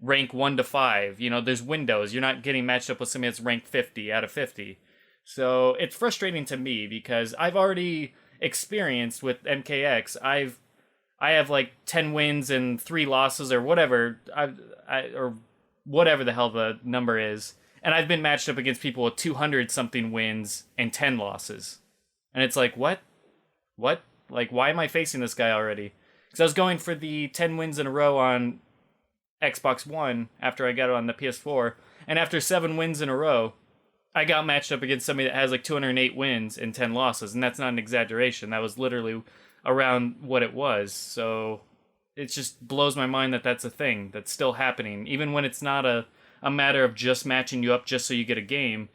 rank 1 to 5. There's windows. You're not getting matched up with somebody that's ranked 50 out of 50. So it's frustrating to me because I've already experienced with MKX. I have like 10 wins and 3 losses or whatever, or whatever the hell the number is. And I've been matched up against people with 200-something wins and 10 losses. And it's like, what? What? Like, why am I facing this guy already? Because I was going for the 10 wins in a row on Xbox One after I got it on the PS4. And after 7 wins in a row, I got matched up against somebody that has like 208 wins and 10 losses. And that's not an exaggeration. That was literally around what it was. So it just blows my mind that that's a thing that's still happening. Even when it's not a matter of just matching you up just so you get a game,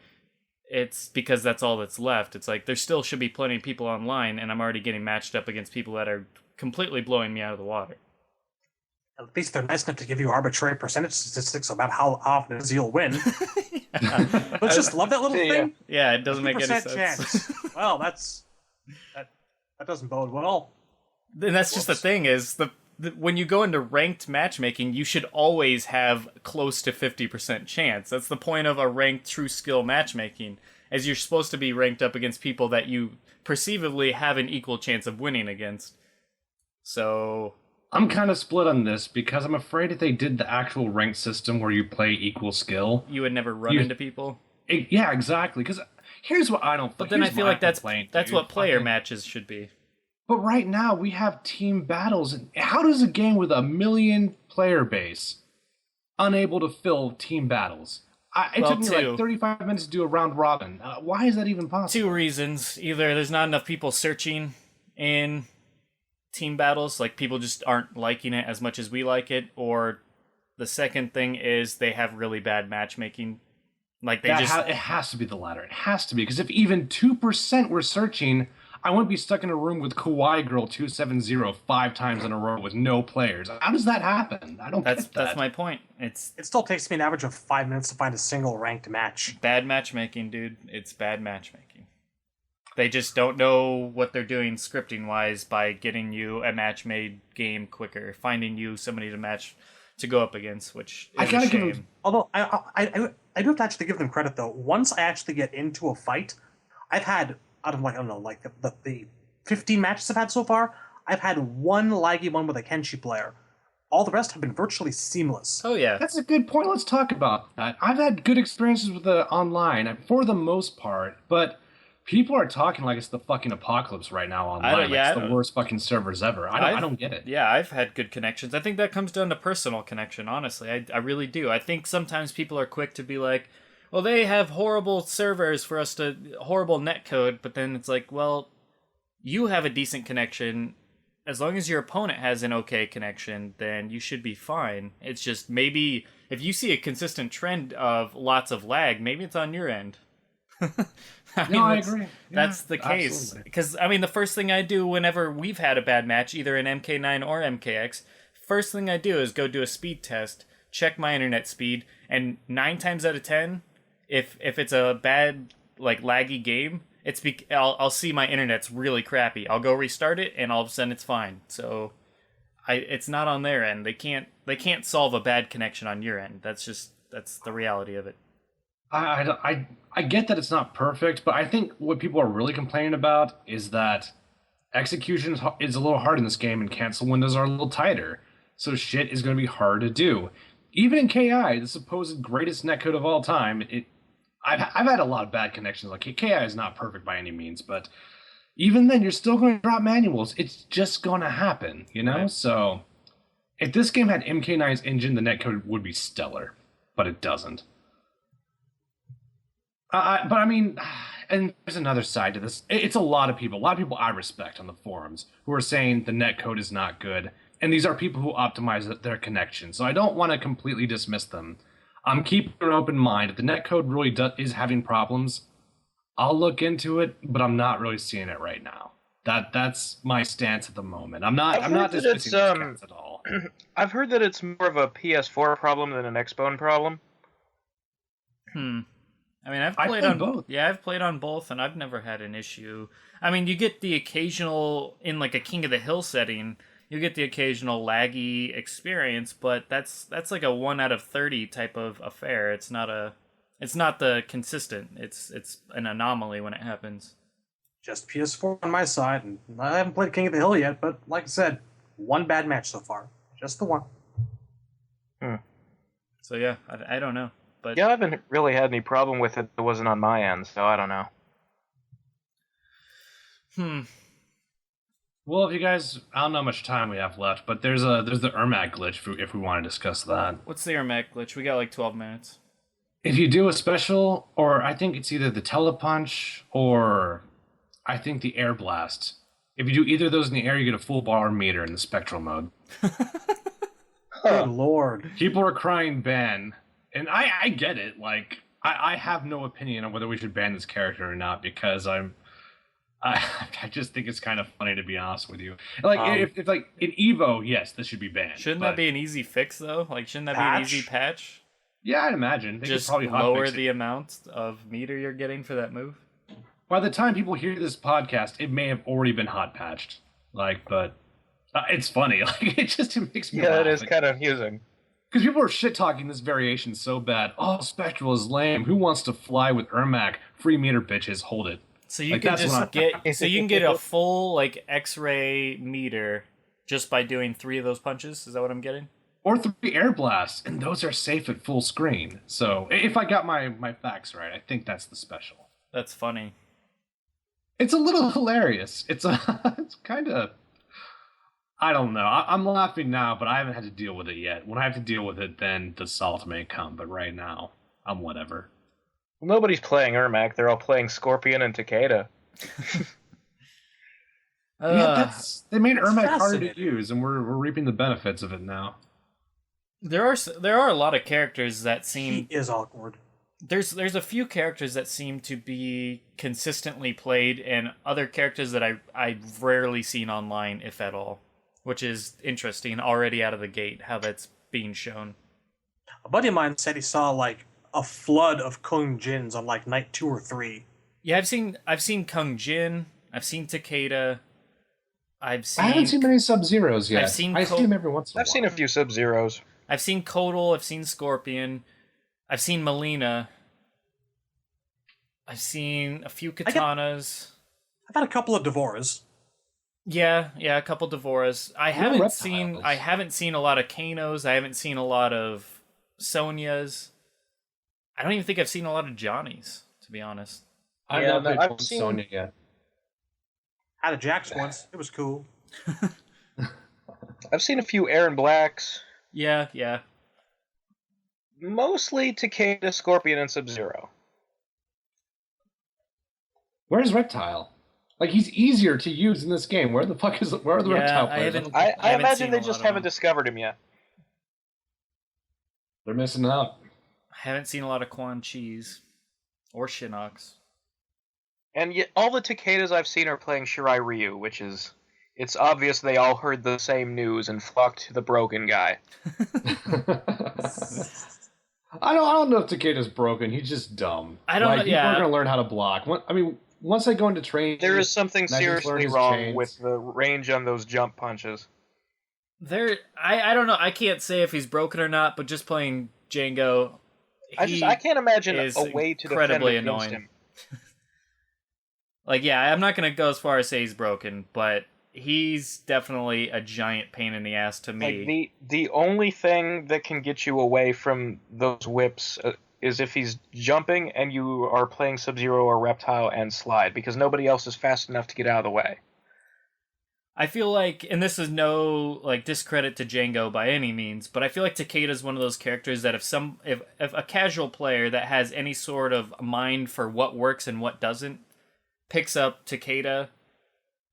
it's because that's all that's left. It's like there still should be plenty of people online, and I'm already getting matched up against people that are completely blowing me out of the water. At least they're nice enough to give you arbitrary percentage statistics about how often it is you'll win. Let's just love that little thing. Yeah, it doesn't make any sense. Chance. Well, that doesn't bode well. And that's just the thing is when you go into ranked matchmaking, you should always have close to 50% chance. That's the point of a ranked true skill matchmaking, as you're supposed to be ranked up against people that you perceivably have an equal chance of winning against. So I'm kind of split on this because I'm afraid if they did the actual ranked system where you play equal skill, you would never run into people. Yeah, exactly. Because Here's what I don't. But then I feel like that's dude. what player matches should be. But right now we have team battles, and how does a game with 1 million player base unable to fill team battles? It took me like 35 minutes to do a round robin. Why is that even possible? 2 reasons. Either there's not enough people searching in team battles, like people just aren't liking it as much as we like it, or the second thing is they have really bad matchmaking. Like it has to be the latter. It has to be, because if even 2% were searching, I wouldn't be stuck in a room with Kawaii Girl 270 5 times in a row with no players. How does that happen? I don't get that. That's my point. It still takes me an average of 5 minutes to find a single ranked match. Bad matchmaking, dude. It's bad matchmaking. They just don't know what they're doing scripting-wise by getting you a match-made game quicker, finding you somebody to go up against, which is a shame. Although, I do have to actually give them credit, though. Once I actually get into a fight, I've had, out of, the 15 matches I've had so far, I've had one laggy one with a Kenshi player. All the rest have been virtually seamless. Oh, yeah. That's a good point. Let's talk about that. I've had good experiences with the online, for the most part, but people are talking like it's the fucking apocalypse right now online. It's the worst fucking servers ever. I don't get it. Yeah, I've had good connections. I think that comes down to personal connection, honestly. I really do. I think sometimes people are quick to be like, well, they have horrible servers for us to... horrible netcode, but then it's like, well, you have a decent connection. As long as your opponent has an okay connection, then you should be fine. It's just maybe if you see a consistent trend of lots of lag, maybe it's on your end. I agree. That's the case. Because, the first thing I do whenever we've had a bad match, either in MK9 or MKX, first thing I do is go do a speed test, check my internet speed, and 9 times out of 10, if it's a bad, laggy game, I'll see my internet's really crappy. I'll go restart it, and all of a sudden it's fine. So, it's not on their end. They can't solve a bad connection on your end. That's the reality of it. I get that it's not perfect, but I think what people are really complaining about is that execution is a little hard in this game and cancel windows are a little tighter. So shit is going to be hard to do. Even in KI, the supposed greatest netcode of all time, I've had a lot of bad connections. Like KI is not perfect by any means, but even then you're still going to drop manuals. It's just going to happen, you know? Right. So if this game had MK9's engine, the netcode would be stellar, but it doesn't. And there's another side to this. It's a lot of people I respect on the forums who are saying the netcode is not good. And these are people who optimize their connection. So I don't want to completely dismiss them. I'm keeping an open mind. If the netcode really is having problems, I'll look into it, but I'm not really seeing it right now. That's my stance at the moment. I'm not dismissing this stance at all. I've heard that it's more of a PS4 problem than an Xbone problem. I've played on both. Yeah, I've played on both, and I've never had an issue. You get the occasional, in a King of the Hill setting, you get the occasional laggy experience, but that's like a 1 out of 30 type of affair. It's not the consistent. It's an anomaly when it happens. Just PS4 on my side, and I haven't played King of the Hill yet, but like I said, one bad match so far. Just the one. So yeah, I don't know. But yeah, I haven't really had any problem with it that wasn't on my end, so I don't know. Well, if you guys, I don't know how much time we have left, but there's the Ermac glitch if we want to discuss that. What's the Ermac glitch? We got 12 minutes. If you do a special, or I think it's either the telepunch or I think the air blast. If you do either of those in the air, you get a full bar meter in the spectral mode. Good lord. People are crying ban. And I get it. I have no opinion on whether we should ban this character or not because I just think it's kind of funny, to be honest with you. If in Evo, yes, this should be banned. Shouldn't that be an easy fix though? Shouldn't that be an easy patch? Yeah, I'd imagine. They just could probably lower the amount of meter you're getting for that move. By the time people hear this podcast, it may have already been hot patched. But it's funny. It makes me laugh. Yeah, it is kind of amusing. Because people are shit-talking this variation so bad. Oh, Spectral is lame. Who wants to fly with Ermac? Free meter bitches, hold it. So you can just get a full X-ray meter just by doing 3 of those punches? Is that what I'm getting? Or 3 air blasts, and those are safe at full screen. So if I got my facts right, I think that's the special. That's funny. It's a little hilarious. It's kind of. I don't know. I'm laughing now, but I haven't had to deal with it yet. When I have to deal with it, then the salt may come. But right now, I'm whatever. Well, nobody's playing Ermac. They're all playing Scorpion and Takeda. Yeah, they made Ermac harder to fascinating. use, and we're reaping the benefits of it now. There are a lot of characters that seem He is awkward. there's a few characters that seem to be consistently played, and other characters that I've rarely seen online, if at all, which is interesting already out of the gate how that's being shown. A buddy of mine said he saw like a flood of Kung Jins on like night 2 or 3. Yeah, I've seen Kung Jin, I've seen Takeda, I haven't seen many Sub-Zeros yet. I've seen I see them every once in a while. I've seen a few Sub-Zeros. I've seen Kodal, I've seen Scorpion, I've seen Melina, I've seen a few Katanas. I've had a couple of Devoras. Yeah, a couple Devoras. I haven't seen a lot of Kanos. I haven't seen a lot of Sonias. I don't even think I've seen a lot of Johnnies, to be honest. I've Yeah, not I've played seen- Sonya yet. Had a Jax once. It was cool. I've seen a few Aaron Blacks. Yeah. Mostly Takeda, Scorpion, and Sub-Zero. Where's Reptile? Like, he's easier to use in this game. Where are the Reptile players? I I haven't imagine seen they a just lot of haven't them. discovered him yet. They're missing out. I haven't seen a lot of Quan Chi's or Shinnok's. And yet, all the Takedas I've seen are playing Shirai Ryu, which is... It's obvious they all heard the same news and flocked to the broken guy. I don't know if Takeda's broken. He's just dumb. I don't know, People yeah. are going to learn how to block. Once they go into training... There is something Magnus learned seriously his wrong chains. with the range on those jump punches. I don't know. I can't say if he's broken or not, but just playing Django, I can't imagine is a way to defend incredibly against annoying. him. Like, yeah, I'm not going to go as far as say he's broken, but he's definitely a giant pain in the ass to me. Like the only thing that can get you away from those whips is if he's jumping and you are playing Sub-Zero or Reptile and slide, because nobody else is fast enough to get out of the way. I feel like, and this is no like discredit to Django by any means, but I feel like Takeda is one of those characters that if a casual player that has any sort of mind for what works and what doesn't picks up Takeda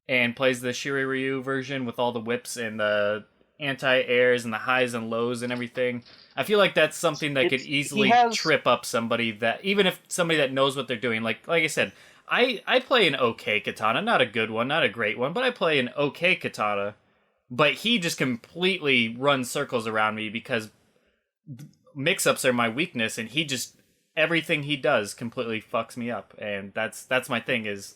and plays the Shiryu version with all the whips and the anti-airs and the highs and lows and everything, I feel like that's something that could easily trip up somebody, that even if somebody that knows what they're doing, like I said, I play an okay katana, not a good one, not a great one, but I play an okay katana, but he just completely runs circles around me because mix-ups are my weakness, and he just, everything he does completely fucks me up, and that's my thing is...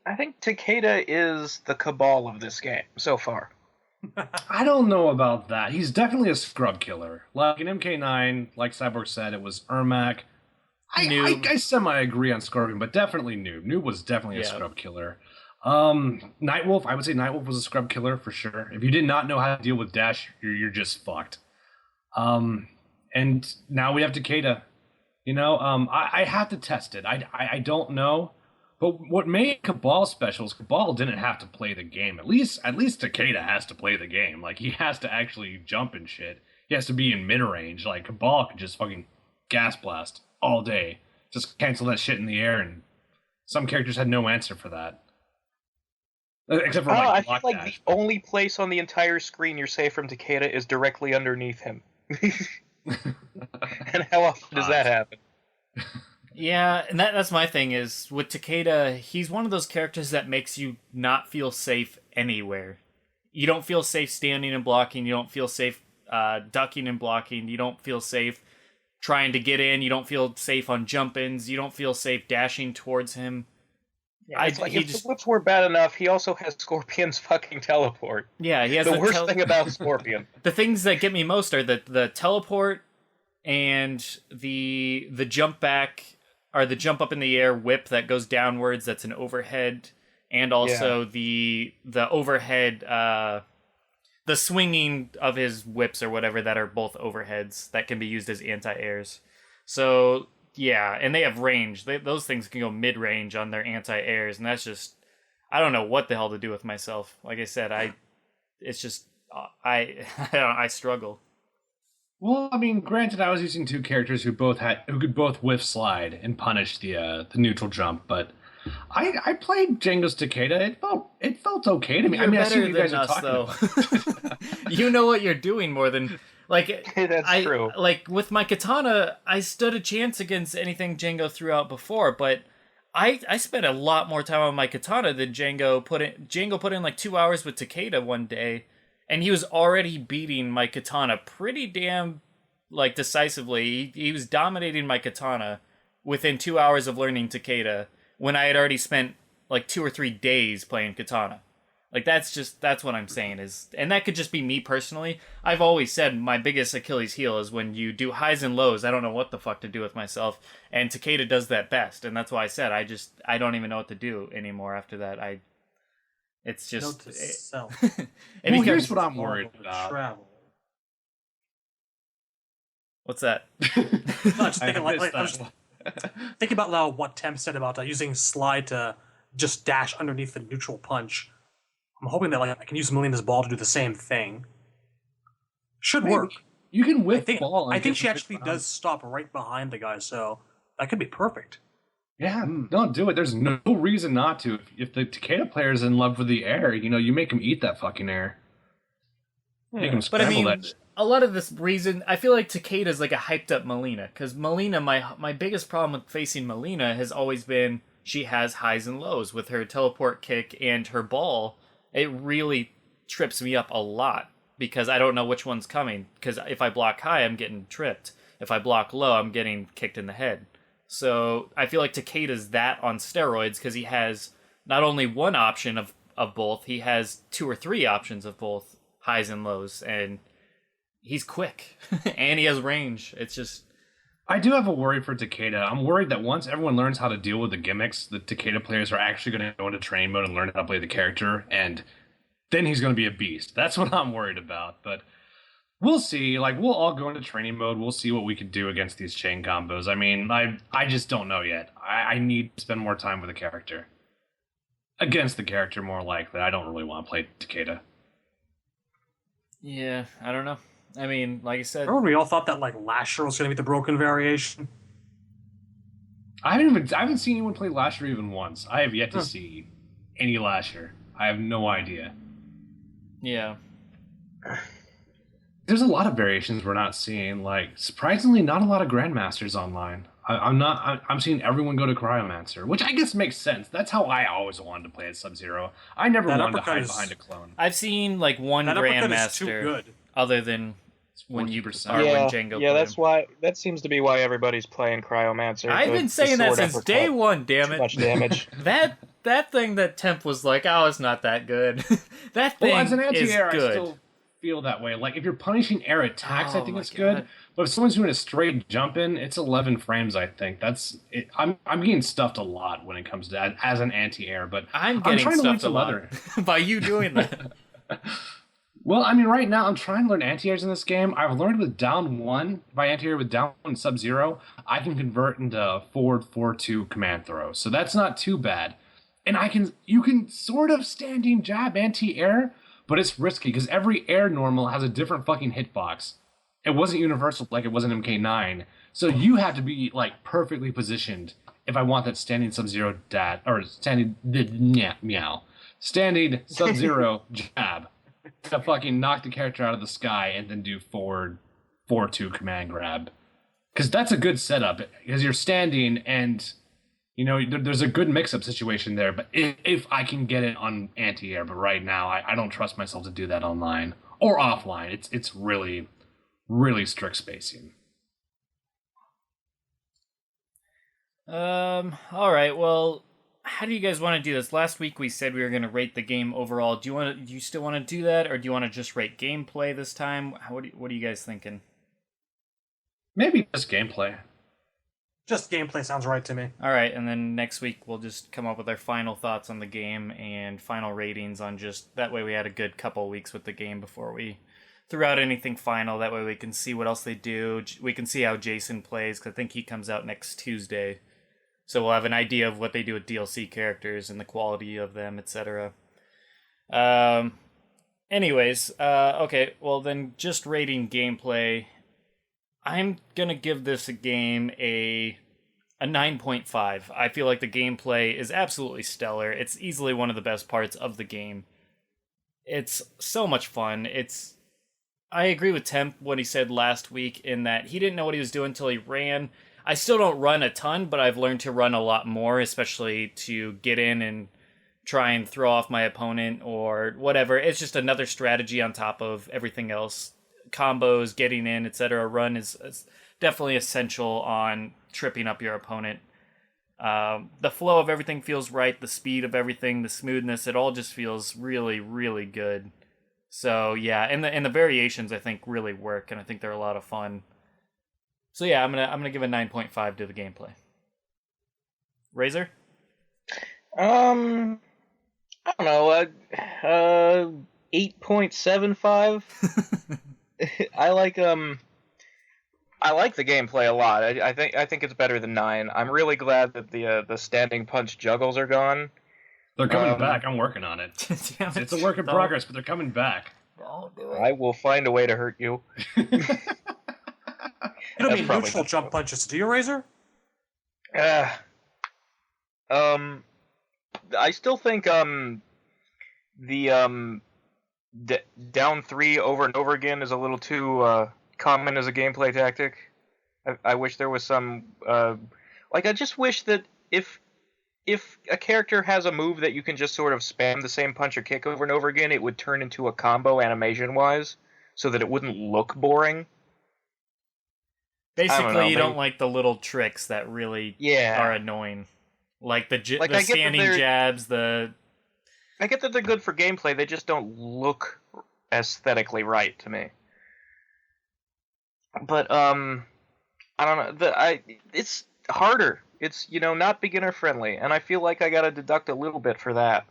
I think Takeda is the cabal of this game so far. I don't know about that. He's definitely a scrub killer. Like in MK9, like Cyborg said, it was Ermac. I semi-agree on Scorpion, but definitely Noob. Noob was definitely a scrub killer. Nightwolf, I would say Nightwolf was a scrub killer for sure. If you did not know how to deal with dash, you're just fucked. And now we have Takeda. I have to test it. I don't know. But what made Cabal special is Cabal didn't have to play the game. At least Takeda has to play the game. Like, he has to actually jump and shit. He has to be in mid-range. Like, Cabal could just fucking gas blast all day. Just cancel that shit in the air, and some characters had no answer for that. Except for, I block feel like dash. the only place on the entire screen you're safe from Takeda is directly underneath him. And how often does that happen? Yeah, and that's my thing is, with Takeda, he's one of those characters that makes you not feel safe anywhere. You don't feel safe standing and blocking, you don't feel safe ducking and blocking, you don't feel safe trying to get in, you don't feel safe on jump-ins, you don't feel safe dashing towards him. Yeah, it's like if the whips were bad enough, he also has Scorpion's fucking teleport. Yeah, he has the worst thing about Scorpion. The things that get me most are the teleport and the jump back, or the jump up in the air whip that goes downwards, that's an overhead, and also the overhead, the swinging of his whips or whatever that are both overheads that can be used as anti-airs. So yeah, and they have range. Those things can go mid-range on their anti-airs, and that's just, I don't know what the hell to do with myself. Like I said, it's just, I struggle. Well, I mean, granted, I was using two characters who could both whiff slide and punish the neutral jump, but I played Django's Takeda. It felt okay to me. You're I see what you better guys than are us, talking though. about. You know what you're doing more than like. That's true. Like with my katana, I stood a chance against anything Django threw out before, but I spent a lot more time on my katana than Django put in. Django put in like 2 hours with Takeda one day, and he was already beating my katana pretty damn like decisively. He was dominating my katana within 2 hours of learning Takeda, when I had already spent like 2 or 3 days playing katana. Like that's what I'm saying is, and that could just be me personally. I've always said my biggest Achilles heel is when you do highs and lows. I don't know what the fuck to do with myself, and Takeda does that best, and that's why I said I don't even know what to do anymore after that. It's just Note to self. Well, here's what I'm worried about. Travel. What's that? No, just thinking think about now what Tem said about using slide to just dash underneath the neutral punch. I'm hoping that I can use Melina's ball to do the same thing. Should work. You can whiff ball. I think she actually does stop right behind the guy, so that could be perfect. Yeah, don't do it. There's no reason not to. If the Takeda player is in love with the air, you make him eat that fucking air. Make him But I scramble mean, that. a lot of this reason, I feel like Takeda's like a hyped up Melina, because Melina, my biggest problem with facing Melina has always been she has highs and lows with her teleport kick and her ball. It really trips me up a lot because I don't know which one's coming, because if I block high, I'm getting tripped. If I block low, I'm getting kicked in the head. So I feel like Takeda's that on steroids, because he has not only one option of both, he has 2 or 3 options of both highs and lows, and he's quick and he has range. It's just, I do have a worry for Takeda. I'm worried that once everyone learns how to deal with the gimmicks, the Takeda players are actually going to go into training mode and learn how to play the character, and then he's going to be a beast. That's what I'm worried about. But we'll see. Like, we'll all go into training mode. We'll see what we can do against these chain combos. I mean, I just don't know yet. I need to spend more time with the character. Against the character, more likely. I don't really want to play Takeda. yeah, I don't know. I mean, like I said, Remember we all thought that Lasher was going to be the broken variation? I haven't seen anyone play Lasher even once. I have yet to see any Lasher. I have no idea. yeah. There's a lot of variations we're not seeing. Like, surprisingly, not a lot of Grandmasters online. I'm seeing everyone go to Cryomancer, which I guess makes sense. That's how I always wanted to play at Sub-Zero. I never wanted to hide behind a clone. I've seen like one That uppercut is too Grandmaster good. other than when you 40%. or when Yeah, Django. yeah, played that's him. why. That seems to be why everybody's playing Cryomancer. I've been saying that since day one. Damn Too it! much damage. That thing that Temp was like, oh, it's not that good. That thing Well, as an is anti-air, I good. still feel that way. Like, if you're punishing air attacks, I Oh think my it's good. God. But if someone's doing a straight jump in, it's 11 frames, I think. That's it. I'm getting stuffed a lot when it comes to that as an anti-air, but I'm getting trying to learn stuffed a some lot other. by you doing that. Well, I mean, right now I'm trying to learn anti-airs in this game. I've learned with down 1 by anti-air with down 1 Sub-Zero, I can convert into forward 4-2 command throw. So that's not too bad. And you can sort of standing jab anti-air, but it's risky because every air normal has a different fucking hitbox. It wasn't universal like it was in MK9. So you have to be like perfectly positioned if I want that standing Sub-Zero standing Sub-Zero jab to fucking knock the character out of the sky and then do forward 4-2 command grab. Because that's a good setup because you're standing and there's a good mix-up situation there, but if I can get it on anti-air, but right now I don't trust myself to do that online or offline. It's really, really strict spacing. All right. Well, how do you guys want to do this? Last week we said we were going to rate the game overall. Do you still want to do that, or do you want to just rate gameplay this time? What are you guys thinking? Maybe just gameplay. Just gameplay sounds right to me. All right, and then next week we'll just come up with our final thoughts on the game and final ratings on just that way we had a good couple weeks with the game before we throughout anything final. That way we can see what else they do. We can see how Jason plays, because I think he comes out next Tuesday. So we'll have an idea of what they do with DLC characters and the quality of them, etc. Anyways, okay, well then just rating gameplay. I'm gonna give this a game a 9.5. I feel like the gameplay is absolutely stellar. It's easily one of the best parts of the game. It's so much fun. I agree with Temp what he said last week in that he didn't know what he was doing until he ran. I still don't run a ton, but I've learned to run a lot more, especially to get in and try and throw off my opponent or whatever. It's just another strategy on top of everything else. Combos, getting in, etc. Run is definitely essential on tripping up your opponent. The flow of everything feels right, the speed of everything, the smoothness, it all just feels really, really good. So yeah, and the variations I think really work, and I think they're a lot of fun. So yeah, I'm gonna give a 9.5 to the gameplay. Razor? I don't know, 8.75. I like the gameplay a lot. I think it's better than 9. I'm really glad that the standing punch juggles are gone. They're coming back. I'm working on it. It's a work in progress, but they're coming back. Don't do it. I will find a way to hurt you. You don't mean neutral jump punches, do you, Razor? I still think the down 3 over and over again is a little too common as a gameplay tactic. I wish there was some I just wish that if a character has a move that you can just sort of spam the same punch or kick over and over again, it would turn into a combo animation-wise, so that it wouldn't look boring. Basically, you don't like the little tricks that really are annoying. Like the standing jabs, I get that they're good for gameplay, they just don't look aesthetically right to me. But, I don't know, it's harder. It's, not beginner friendly, and I feel like I gotta deduct a little bit for that.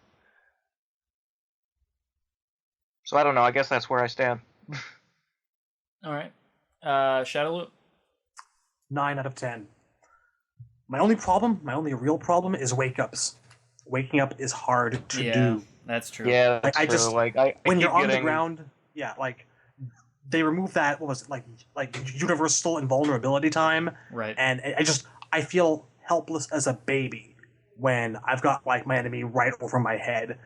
So I don't know, I guess that's where I stand. Alright. Shadowloop? 9 out of 10. My only real problem is wake-ups. Waking up is hard to do. That's true. Yeah, that's true. When you're on the ground, they remove that, what was it, like universal invulnerability time. Right. And I feel helpless as a baby when I've got my enemy right over my head.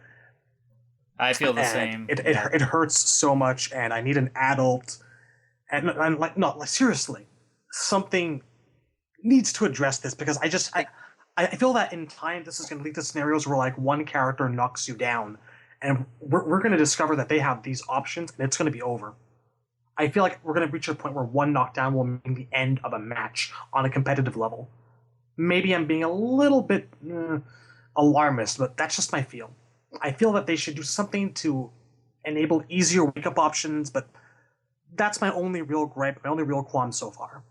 I feel the same. It hurts so much, and I need an adult. And I'm seriously, something needs to address this, because I feel that in time this is going to lead to scenarios where one character knocks you down, and we're going to discover that they have these options, and it's going to be over. I feel like we're going to reach a point where one knockdown will mean the end of a match on a competitive level. Maybe I'm being a little bit alarmist, but that's just my feel. I feel that they should do something to enable easier wake-up options, but that's my only real gripe, my only real qualm so far.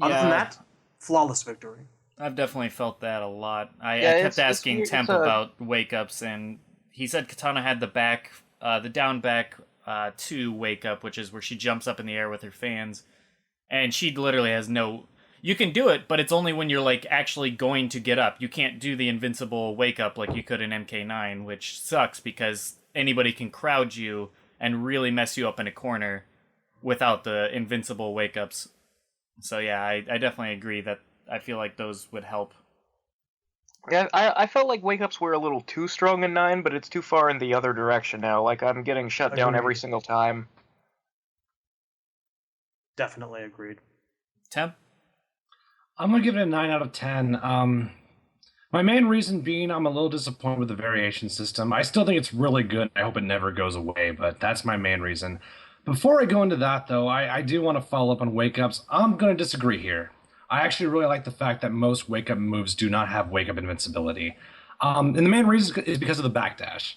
Other than that, flawless victory. I've definitely felt that a lot. I kept asking Temp about wake-ups, and he said Katana had the down back 2 wake-up, which is where she jumps up in the air with her fans, and she literally has no... You can do it, but it's only when you're actually going to get up. You can't do the invincible wake-up like you could in MK9, which sucks because anybody can crowd you and really mess you up in a corner without the invincible wake-ups. So yeah, I definitely agree that I feel like those would help. Yeah, I felt like wake-ups were a little too strong in 9, but it's too far in the other direction now. I'm getting shut down every single time. Definitely agreed. Temp? I'm going to give it a 9 out of 10. My main reason being I'm a little disappointed with the variation system. I still think it's really good. I hope it never goes away, but that's my main reason. Before I go into that, though, I do want to follow up on wake-ups. I'm going to disagree here. I actually really like the fact that most wake-up moves do not have wake-up invincibility. And the main reason is because of the backdash.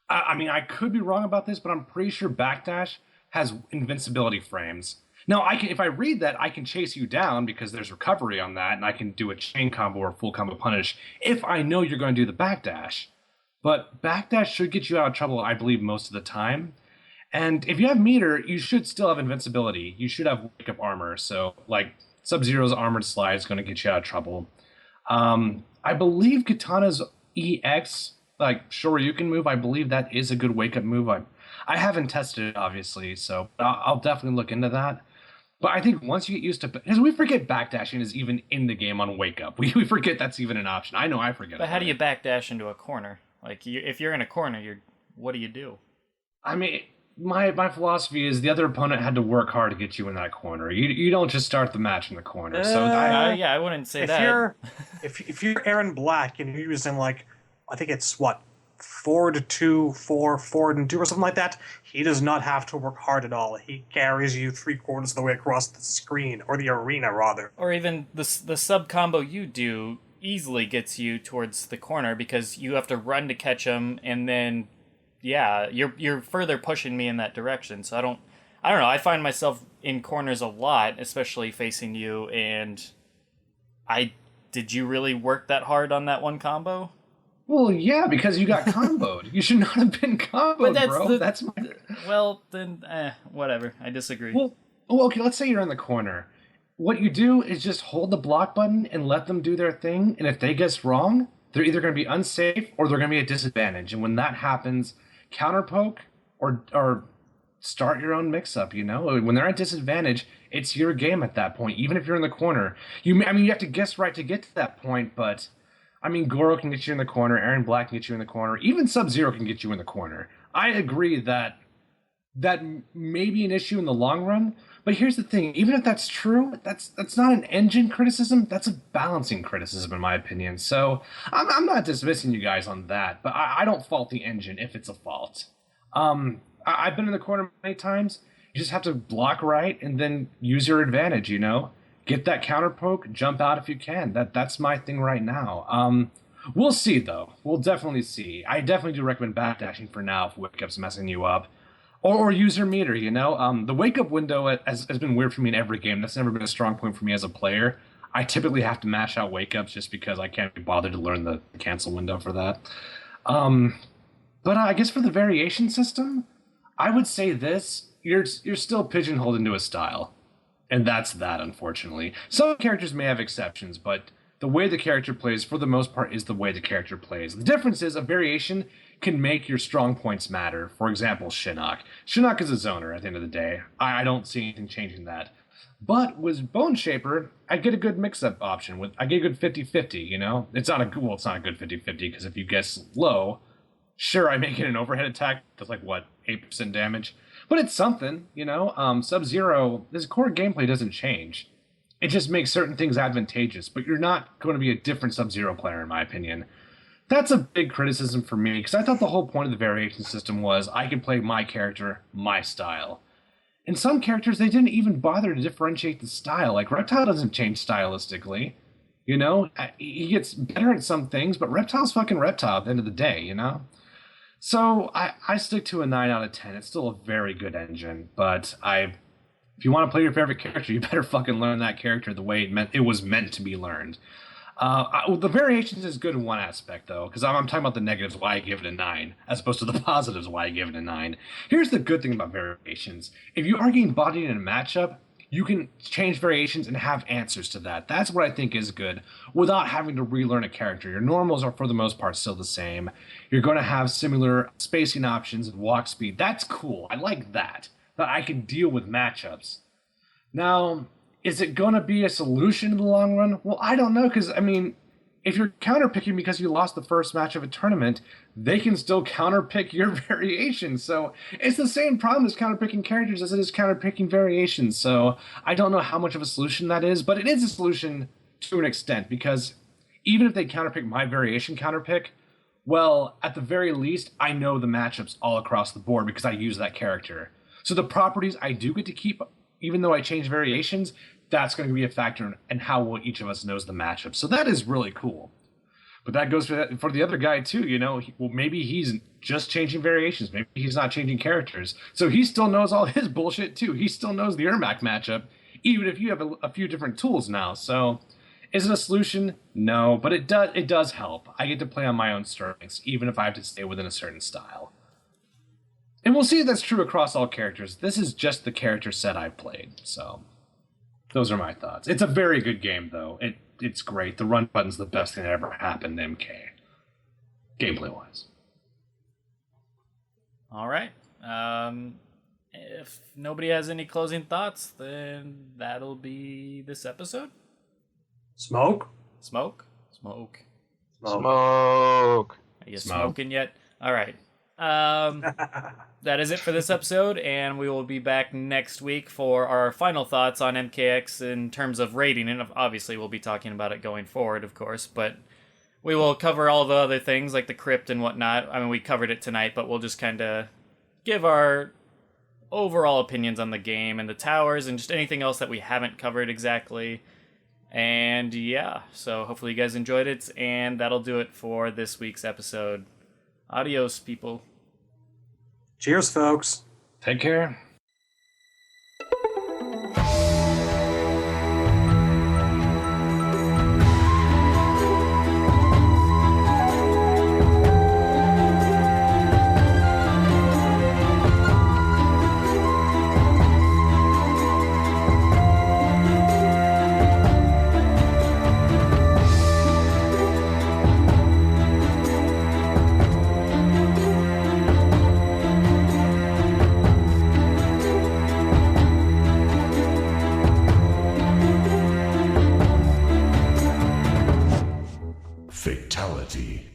I mean, I could be wrong about this, but I'm pretty sure backdash has invincibility frames. Now, if I read that, I can chase you down because there's recovery on that, and I can do a chain combo or full combo punish if I know you're going to do the backdash. But backdash should get you out of trouble, I believe, most of the time. And if you have meter, you should still have invincibility. You should have wake up armor. So like Sub-Zero's armored slide is going to get you out of trouble. I believe Katana's EX, like Shoryuken move, I believe that is a good wake up move. I haven't tested it obviously, so I'll definitely look into that. But I think once you get used to, because we forget backdashing is even in the game on wake up. We forget that's even an option. I know I forget. But how do you backdash into a corner? Like if you're in a corner, what do you do? I mean, my philosophy is the other opponent had to work hard to get you in that corner. You don't just start the match in the corner. I wouldn't say that. If you're Aaron Black and you're using like, I think it's what, 4-2, 4-2 or something like that, he does not have to work hard at all. He carries you 3/4 of the way across the screen, or the arena rather. Or even the sub combo you do easily gets you towards the corner because you have to run to catch him, and then you're further pushing me in that direction. So I don't know. I find myself in corners a lot, especially facing you. And did you really work that hard on that one combo? Well, yeah, because you got comboed. You should not have been comboed, bro. That's my... Well, then, whatever. I disagree. Well, okay, let's say you're in the corner. What you do is just hold the block button and let them do their thing, and if they guess wrong, they're either going to be unsafe or they're going to be at disadvantage. And when that happens, counterpoke or start your own mix-up, you know? When they're at disadvantage, it's your game at that point, even if you're in the corner. You have to guess right to get to that point, but... I mean, Goro can get you in the corner, Aaron Black can get you in the corner, even Sub-Zero can get you in the corner. I agree that may be an issue in the long run, but here's the thing, even if that's true, that's not an engine criticism, that's a balancing criticism in my opinion. So I'm not dismissing you guys on that, but I don't fault the engine if it's a fault. I've been in the corner many times, you just have to block right and then use your advantage, you know? Get that counter poke, jump out if you can. That's my thing right now. We'll see, though. We'll definitely see. I definitely do recommend backdashing for now if Wake Up's messing you up. Or use your meter, you know? The Wake Up window has been weird for me in every game. That's never been a strong point for me as a player. I typically have to mash out Wake Ups just because I can't be bothered to learn the cancel window for that. But I guess for the variation system, I would say this. You're still pigeonholed into a style. And that's that, unfortunately. Some characters may have exceptions, but the way the character plays, for the most part, is the way the character plays. The difference is a variation can make your strong points matter. For example, Shinnok. Shinnok is a zoner at the end of the day. I don't see anything changing that. But with Bone Shaper, I get a good mix-up option. I get a good 50-50, you know? It's not a good 50-50, because if you guess low, sure, I may get an overhead attack that's like, 8% damage? But it's something, you know? Sub-Zero, his core gameplay doesn't change. It just makes certain things advantageous, but you're not going to be a different Sub-Zero player, in my opinion. That's a big criticism for me, because I thought the whole point of the variation system was I could play my character, my style. In some characters, they didn't even bother to differentiate the style. Like, Reptile doesn't change stylistically, you know? He gets better at some things, but Reptile's fucking Reptile at the end of the day, you know? So I stick to a 9 out of 10. It's still a very good engine, but if you want to play your favorite character, you better fucking learn that character the way it was meant to be learned. The variations is good in one aspect, though, because I'm talking about the negatives, why I give it a 9, as opposed to the positives, why I give it a 9. Here's the good thing about variations. If you are getting bodied in a matchup, you can change variations and have answers to that. That's what I think is good, without having to relearn a character. Your normals are, for the most part, still the same. You're going to have similar spacing options and walk speed. That's cool. I like that I can deal with matchups. Now, is it going to be a solution in the long run? Well, I don't know, because, I mean, if you're counterpicking because you lost the first match of a tournament, they can still counterpick your variations. So it's the same problem as counterpicking characters as it is counterpicking variations. So I don't know how much of a solution that is, but it is a solution to an extent, because even if they counterpick my variation counterpick, well, at the very least, I know the matchups all across the board because I use that character. So the properties I do get to keep, even though I change variations, that's going to be a factor in how well each of us knows the matchup. So that is really cool. But that goes for the other guy too, you know. Maybe he's just changing variations. Maybe he's not changing characters. So he still knows all his bullshit too. He still knows the Ermac matchup, even if you have a few different tools now. So is it a solution? No, but it does help. I get to play on my own strengths, even if I have to stay within a certain style. And we'll see if that's true across all characters. This is just the character set I played, so those are my thoughts. It's a very good game, though. It's great. The run button's the best thing that ever happened to MK, gameplay-wise. All right. If nobody has any closing thoughts, then that'll be this episode. Smoke? Smoke? Smoke. Are you smoking yet? All right. That is it for this episode, and we will be back next week for our final thoughts on MKX in terms of rating, and obviously we'll be talking about it going forward, of course, but we will cover all the other things like the Crypt and whatnot. I mean, we covered it tonight, but we'll just kind of give our overall opinions on the game and the towers and just anything else that we haven't covered exactly. And yeah, so hopefully you guys enjoyed it, and that'll do it for this week's episode. Adios, people. Cheers, folks. Take care. Fatality.